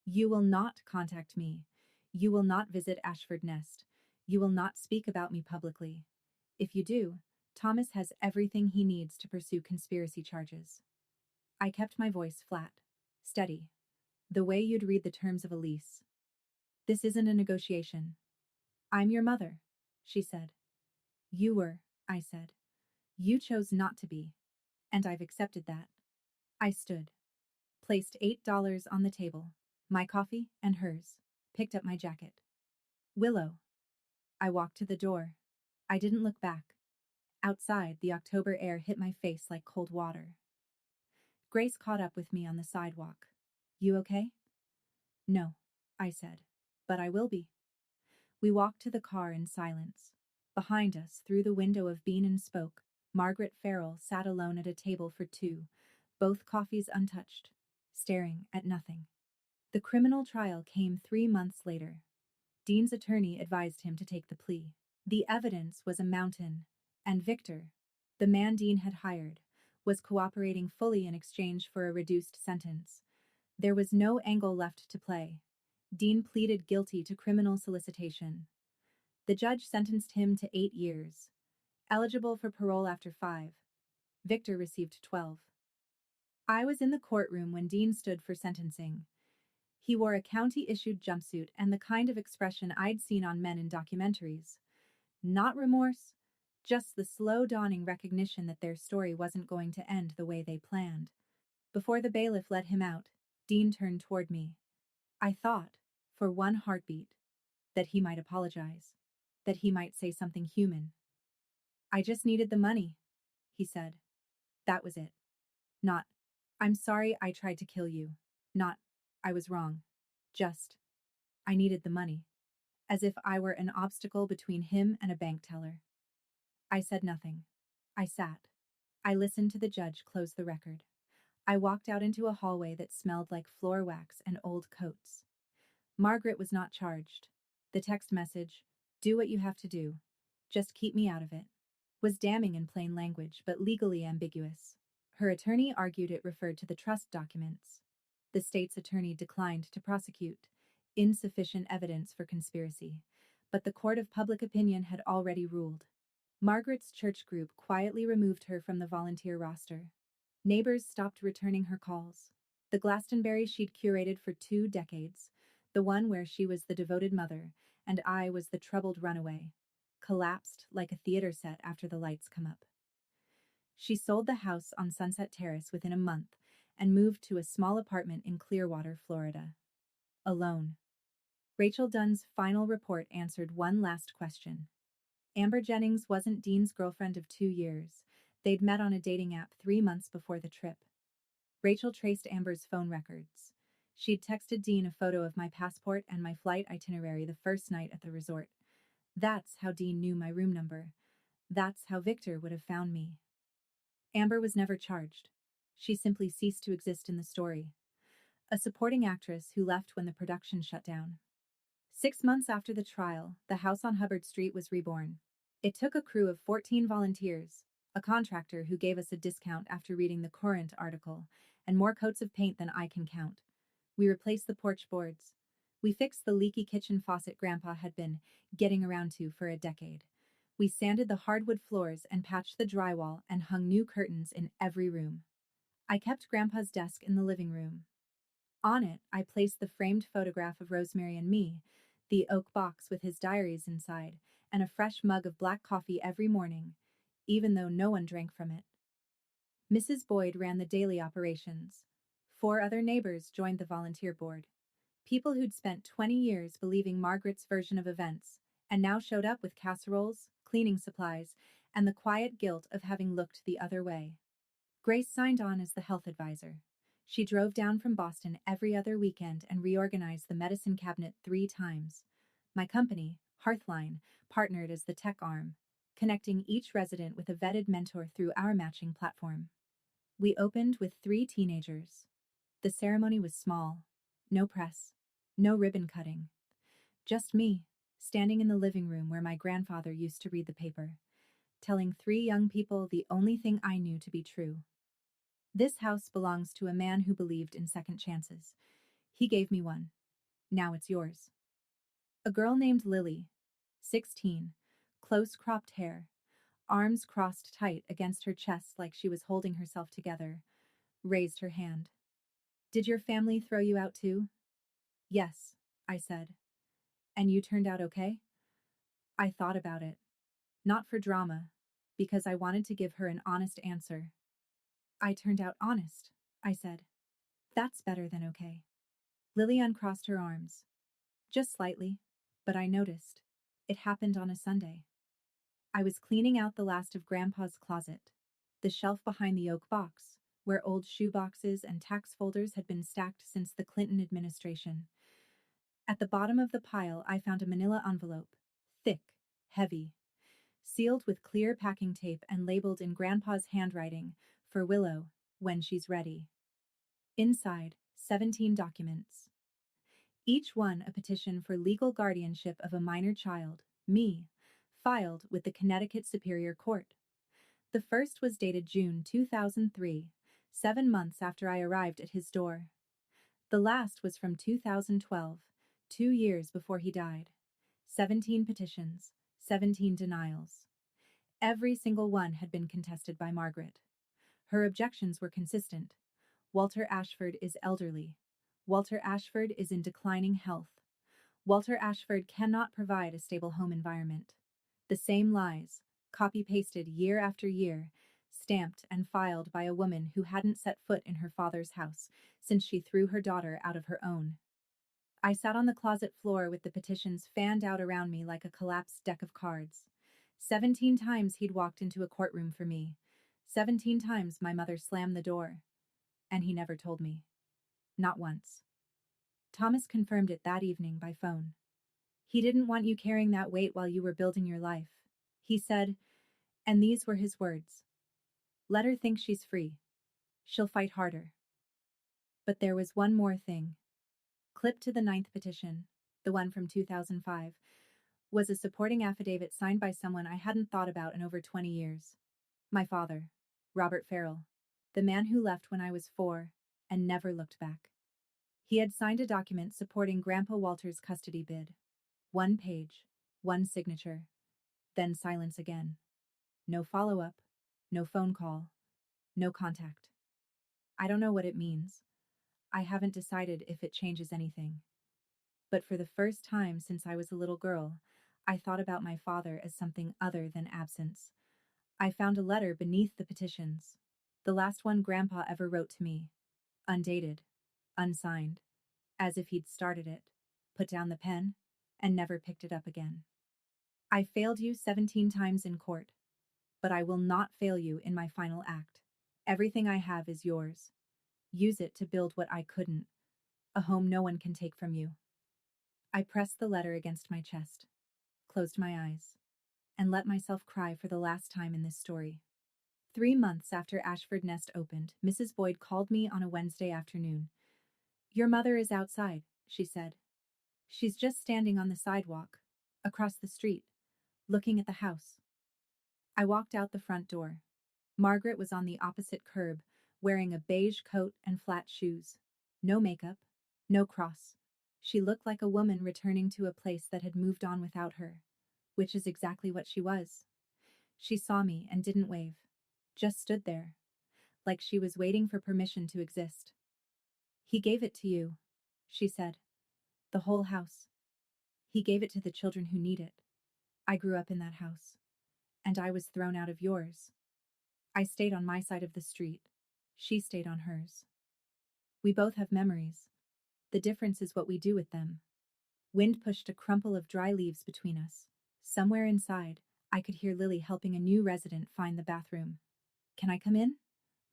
You will not contact me. You will not visit Ashford Nest. You will not speak about me publicly. If you do, Thomas has everything he needs to pursue conspiracy charges. I kept my voice flat, steady, the way you'd read the terms of a lease. This isn't a negotiation. I'm your mother, she said. You were, I said. You chose not to be, and I've accepted that. I stood, placed $8 on the table, my coffee and hers, picked up my jacket. Willow. I walked to the door. I didn't look back. Outside, the October air hit my face like cold water. Grace caught up with me on the sidewalk. You okay? No, I said. but I will be. We walked to the car in silence. Behind us, through the window of Bean and Spoke, Margaret Farrell sat alone at a table for two, both coffees untouched, staring at nothing. The criminal trial came 3 months later. Dean's attorney advised him to take the plea. The evidence was a mountain, and Victor, the man Dean had hired, was cooperating fully in exchange for a reduced sentence. There was no angle left to play. Dean pleaded guilty to criminal solicitation. The judge sentenced him to 8 years. Eligible for parole after 5. Victor received 12. I was in the courtroom when Dean stood for sentencing. He wore a county-issued jumpsuit and the kind of expression I'd seen on men in documentaries. Not remorse, just the slow dawning recognition that their story wasn't going to end the way they planned. Before the bailiff let him out, Dean turned toward me. I thought, for one heartbeat, that he might apologize, that he might say something human. I just needed the money, he said. That was it. Not, I'm sorry I tried to kill you. Not, I was wrong. Just, I needed the money. As if I were an obstacle between him and a bank teller. I said nothing. I sat. I listened to the judge close the record. I walked out into a hallway that smelled like floor wax and old coats. Margaret was not charged. The text message, "Do what you have to do. Just keep me out of it," was damning in plain language but legally ambiguous. Her attorney argued it referred to the trust documents. The state's attorney declined to prosecute. Insufficient evidence for conspiracy. But the court of public opinion had already ruled. Margaret's church group quietly removed her from the volunteer roster. Neighbors stopped returning her calls. The Glastonbury she'd curated for 2 decades, the one where she was the devoted mother, and I was the troubled runaway, collapsed like a theater set after the lights come up. She sold the house on Sunset Terrace within a month and moved to a small apartment in Clearwater, Florida. Alone. Rachel Dunn's final report answered one last question. Amber Jennings wasn't Dean's girlfriend of 2 years. They'd met on a dating app 3 months before the trip. Rachel traced Amber's phone records. She'd texted Dean a photo of my passport and my flight itinerary the first night at the resort. That's how Dean knew my room number. That's how Victor would have found me. Amber was never charged. She simply ceased to exist in the story. A supporting actress who left when the production shut down. 6 months after the trial, the house on Hubbard Street was reborn. It took a crew of 14 volunteers, a contractor who gave us a discount after reading the Courant article, and more coats of paint than I can count. We replaced the porch boards. We fixed the leaky kitchen faucet Grandpa had been getting around to for a decade. We sanded the hardwood floors and patched the drywall and hung new curtains in every room. I kept Grandpa's desk in the living room. On it, I placed the framed photograph of Rosemary and me, the oak box with his diaries inside, and a fresh mug of black coffee every morning, even though no one drank from it. Mrs. Boyd ran the daily operations. 4 other neighbors joined the volunteer board. People who'd spent 20 years believing Margaret's version of events, and now showed up with casseroles, cleaning supplies, and the quiet guilt of having looked the other way. Grace signed on as the health advisor. She drove down from Boston every other weekend and reorganized the medicine cabinet 3 times. My company, Hearthline, partnered as the tech arm, connecting each resident with a vetted mentor through our matching platform. We opened with 3 teenagers. The ceremony was small. No press. No ribbon cutting. Just me, standing in the living room where my grandfather used to read the paper, telling 3 young people the only thing I knew to be true. This house belongs to a man who believed in second chances. He gave me one. Now it's yours. A girl named Lily, 16, close-cropped hair, arms crossed tight against her chest like she was holding herself together, raised her hand. Did your family throw you out too? Yes, I said. And you turned out okay? I thought about it. Not for drama, because I wanted to give her an honest answer. I turned out honest, I said. That's better than okay. Lily uncrossed her arms. Just slightly, but I noticed. It happened on a Sunday. I was cleaning out the last of Grandpa's closet, the shelf behind the oak box, where old shoe boxes and tax folders had been stacked since the Clinton administration. At the bottom of the pile, I found a manila envelope. Thick, heavy, sealed with clear packing tape and labeled in Grandpa's handwriting, for Willow, when she's ready. Inside, 17 documents. Each one a petition for legal guardianship of a minor child, me, filed with the Connecticut Superior Court. The first was dated June 2003, 7 months after I arrived at his door. The last was from 2012, 2 years before he died. 17 petitions, 17 denials. Every single one had been contested by Margaret. Her objections were consistent. Walter Ashford is elderly. Walter Ashford is in declining health. Walter Ashford cannot provide a stable home environment. The same lies, copy-pasted year after year, stamped and filed by a woman who hadn't set foot in her father's house since she threw her daughter out of her own. I sat on the closet floor with the petitions fanned out around me like a collapsed deck of cards. 17 times he'd walked into a courtroom for me. 17 times my mother slammed the door. And he never told me. Not once. Thomas confirmed it that evening by phone. He didn't want you carrying that weight while you were building your life. He said, and these were his words. Let her think she's free. She'll fight harder. But there was one more thing. Clipped to the 9th petition, the one from 2005, was a supporting affidavit signed by someone I hadn't thought about in over 20 years. My father, Robert Farrell, the man who left when I was 4 and never looked back. He had signed a document supporting Grandpa Walter's custody bid. 1 page, 1 signature, then silence again. No follow-up, no phone call, no contact. I don't know what it means. I haven't decided if it changes anything. But for the first time since I was a little girl, I thought about my father as something other than absence. I found a letter beneath the petitions. The last one Grandpa ever wrote to me. Undated, unsigned, as if he'd started it, put down the pen, and never picked it up again. I failed you 17 times in court, but I will not fail you in my final act. Everything I have is yours. Use it to build what I couldn't, a home no one can take from you. I pressed the letter against my chest, closed my eyes, and let myself cry for the last time in this story. 3 months after Ashford Nest opened, Mrs. Boyd called me on a Wednesday afternoon. Your mother is outside, she said. She's just standing on the sidewalk, across the street, looking at the house. I walked out the front door. Margaret was on the opposite curb, wearing a beige coat and flat shoes. No makeup, no cross. She looked like a woman returning to a place that had moved on without her, which is exactly what she was. She saw me and didn't wave, just stood there, like she was waiting for permission to exist. He gave it to you, she said. The whole house. He gave it to the children who need it. I grew up in that house, and I was thrown out of yours. I stayed on my side of the street. She stayed on hers. We both have memories. The difference is what we do with them. Wind pushed a crumple of dry leaves between us. Somewhere inside, I could hear Lily helping a new resident find the bathroom. Can I come in?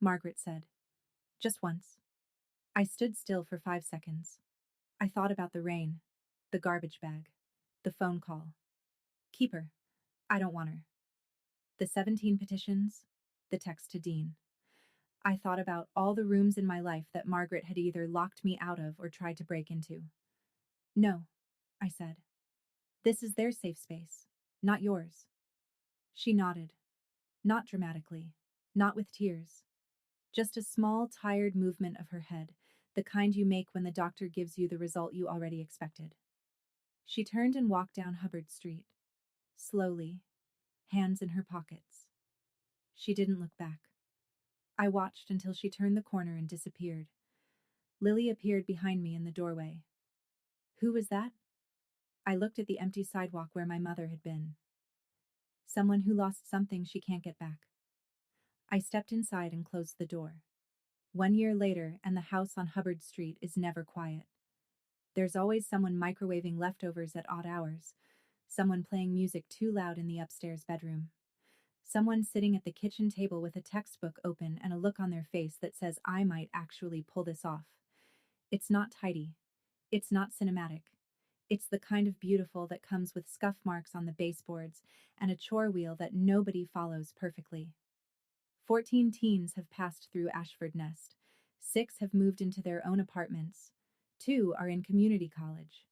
Margaret said. Just once. I stood still for 5 seconds. I thought about the rain, the garbage bag, the phone call. Keep her. I don't want her. The 17 petitions, the text to Dean. I thought about all the rooms in my life that Margaret had either locked me out of or tried to break into. No, I said. This is their safe space, not yours. She nodded. Not dramatically, not with tears. Just a small, tired movement of her head, the kind you make when the doctor gives you the result you already expected. She turned and walked down Hubbard Street. Slowly, hands in her pockets. She didn't look back. I watched until she turned the corner and disappeared. Lily appeared behind me in the doorway. Who was that? I looked at the empty sidewalk where my mother had been. Someone who lost something she can't get back. I stepped inside and closed the door. 1 year later, and the house on Hubbard Street is never quiet. There's always someone microwaving leftovers at odd hours, someone playing music too loud in the upstairs bedroom, someone sitting at the kitchen table with a textbook open and a look on their face that says I might actually pull this off. It's not tidy. It's not cinematic. It's the kind of beautiful that comes with scuff marks on the baseboards and a chore wheel that nobody follows perfectly. 14 teens have passed through Ashford Nest. 6 have moved into their own apartments. 2 are in community college.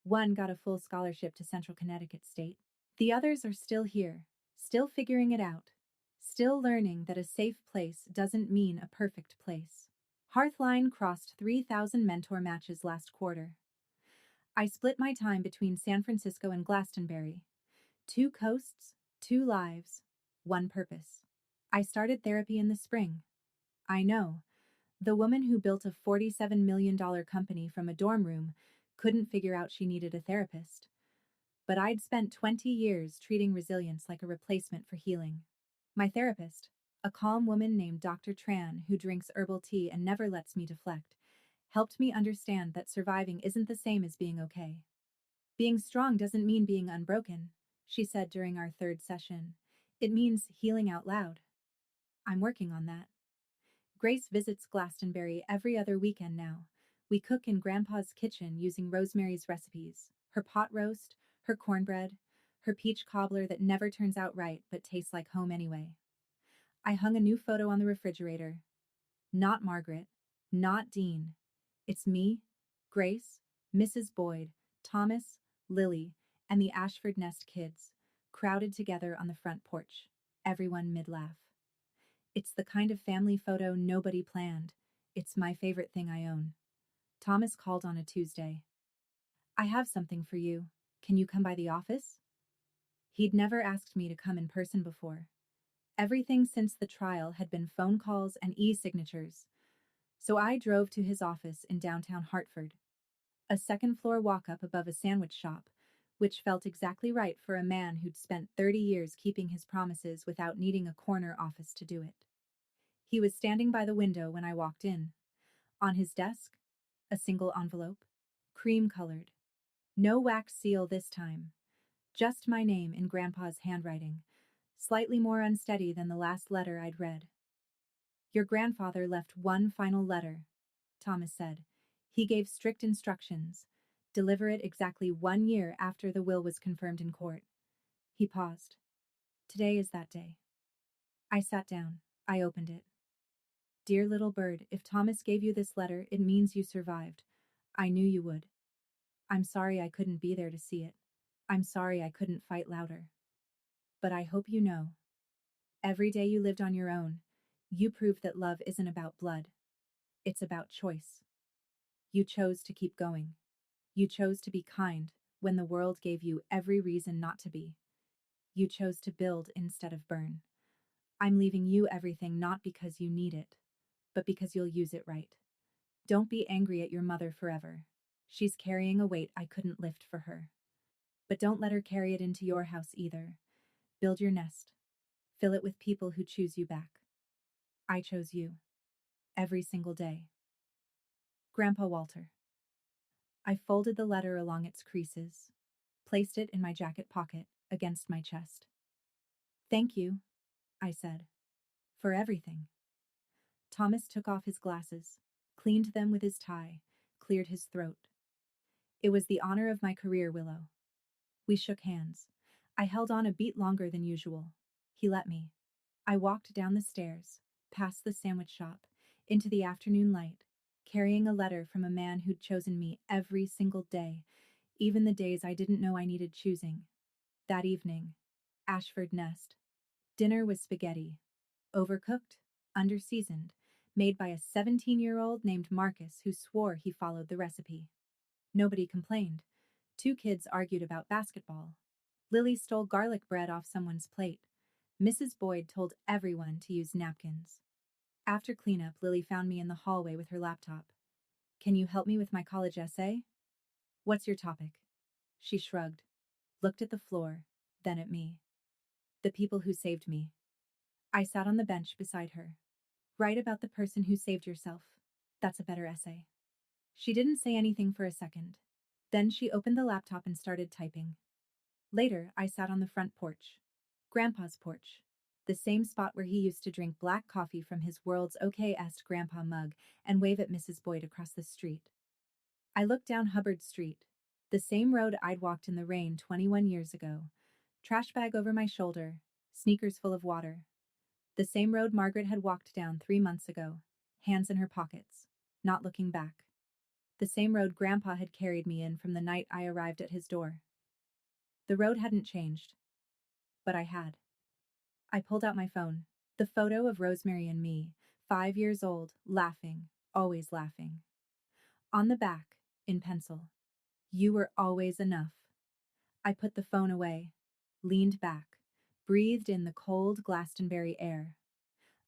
1 got a full scholarship to Central Connecticut State. The others are still here, still figuring it out, still learning that a safe place doesn't mean a perfect place. Hearthline crossed 3,000 mentor matches last quarter. I split my time between San Francisco and Glastonbury. 2 coasts, 2 lives, 1 purpose. I started therapy in the spring. I know. The woman who built a $47 million company from a dorm room couldn't figure out she needed a therapist. But I'd spent 20 years treating resilience like a replacement for healing. My therapist, a calm woman named Dr. Tran who drinks herbal tea and never lets me deflect, helped me understand that surviving isn't the same as being okay. Being strong doesn't mean being unbroken, she said during our 3rd session. It means healing out loud. I'm working on that. Grace visits Glastonbury every other weekend now. We cook in Grandpa's kitchen using Rosemary's recipes, her pot roast, her cornbread, her peach cobbler that never turns out right but tastes like home anyway. I hung a new photo on the refrigerator. Not Margaret, not Dean. It's me, Grace, Mrs. Boyd, Thomas, Lily, and the Ashford Nest kids, crowded together on the front porch, everyone mid-laugh. It's the kind of family photo nobody planned. It's my favorite thing I own. Thomas called on a Tuesday. I have something for you. Can you come by the office? He'd never asked me to come in person before. Everything since the trial had been phone calls and e-signatures. So I drove to his office in downtown Hartford. A 2nd-floor walk-up above a sandwich shop, which felt exactly right for a man who'd spent 30 years keeping his promises without needing a corner office to do it. He was standing by the window when I walked in. On his desk, a single envelope, cream-colored. No wax seal this time. Just my name in Grandpa's handwriting, slightly more unsteady than the last letter I'd read. Your grandfather left one final letter, Thomas said. He gave strict instructions. Deliver it exactly 1 year after the will was confirmed in court. He paused. Today is that day. I sat down. I opened it. Dear little bird, if Thomas gave you this letter, it means you survived. I knew you would. I'm sorry I couldn't be there to see it. I'm sorry I couldn't fight louder. But I hope you know. Every day you lived on your own, you proved that love isn't about blood. It's about choice. You chose to keep going. You chose to be kind when the world gave you every reason not to be. You chose to build instead of burn. I'm leaving you everything not because you need it, but because you'll use it right. Don't be angry at your mother forever. She's carrying a weight I couldn't lift for her. But don't let her carry it into your house either. Build your nest. Fill it with people who choose you back. I chose you. Every single day. Grandpa Walter. I folded the letter along its creases, placed it in my jacket pocket against my chest. Thank you, I said, for everything. Thomas took off his glasses, cleaned them with his tie, cleared his throat. It was the honor of my career, Willow. We shook hands. I held on a beat longer than usual. He let me. I walked down the stairs, past the sandwich shop, into the afternoon light, carrying a letter from a man who'd chosen me every single day, even the days I didn't know I needed choosing. That evening, Ashford Nest. Dinner was spaghetti. Overcooked, underseasoned, made by a 17-year-old named Marcus who swore he followed the recipe. Nobody complained. 2 kids argued about basketball. Lily stole garlic bread off someone's plate. Mrs. Boyd told everyone to use napkins. After cleanup, Lily found me in the hallway with her laptop. Can you help me with my college essay? What's your topic? She shrugged, looked at the floor, then at me. The people who saved me. I sat on the bench beside her. Write about the person who saved yourself. That's a better essay. She didn't say anything for a second. Then she opened the laptop and started typing. Later, I sat on the front porch. Grandpa's porch. The same spot where he used to drink black coffee from his world's okay-est grandpa mug and wave at Mrs. Boyd across the street. I looked down Hubbard Street. The same road I'd walked in the rain 21 years ago. Trash bag over my shoulder, sneakers full of water. The same road Margaret had walked down 3 months ago, hands in her pockets, not looking back. The same road Grandpa had carried me in from the night I arrived at his door. The road hadn't changed, but I had. I pulled out my phone. The photo of Rosemary and me, 5 years old, laughing, always laughing. On the back, in pencil, "You were always enough." I put the phone away, leaned back, breathed in the cold Glastonbury air.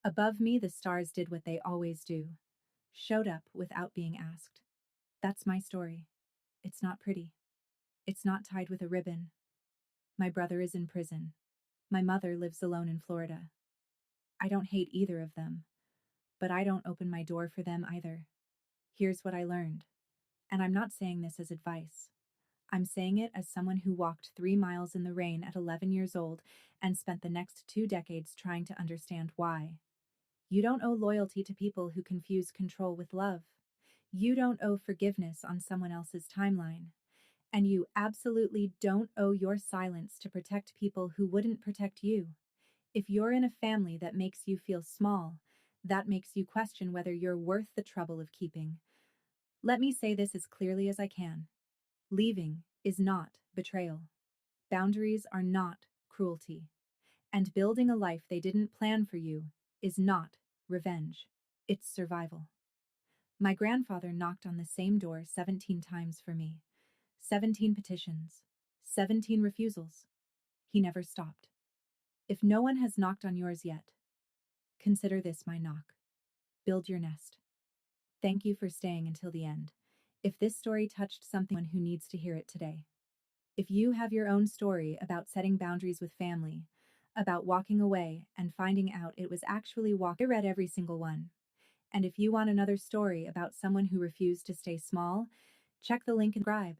Above me, the stars did what they always do, showed up without being asked. That's my story. It's not pretty. It's not tied with a ribbon. My brother is in prison. My mother lives alone in Florida. I don't hate either of them, but I don't open my door for them either. Here's what I learned. And I'm not saying this as advice. I'm saying it as someone who walked 3 miles in the rain at 11 years old and spent the next 2 decades trying to understand why. You don't owe loyalty to people who confuse control with love. You don't owe forgiveness on someone else's timeline. And you absolutely don't owe your silence to protect people who wouldn't protect you. If you're in a family that makes you feel small, that makes you question whether you're worth the trouble of keeping. Let me say this as clearly as I can. Leaving is not betrayal. Boundaries are not cruelty. And building a life they didn't plan for you is not revenge. It's survival. My grandfather knocked on the same door 17 times for me. 17 petitions. 17 refusals. He never stopped. If no one has knocked on yours yet, consider this my knock. Build your nest. Thank you for staying until the end. If this story touched someone who needs to hear it today, if you have your own story about setting boundaries with family, about walking away and finding out it was actually I read every single one. And if you want another story about someone who refused to stay small, check the link and subscribe.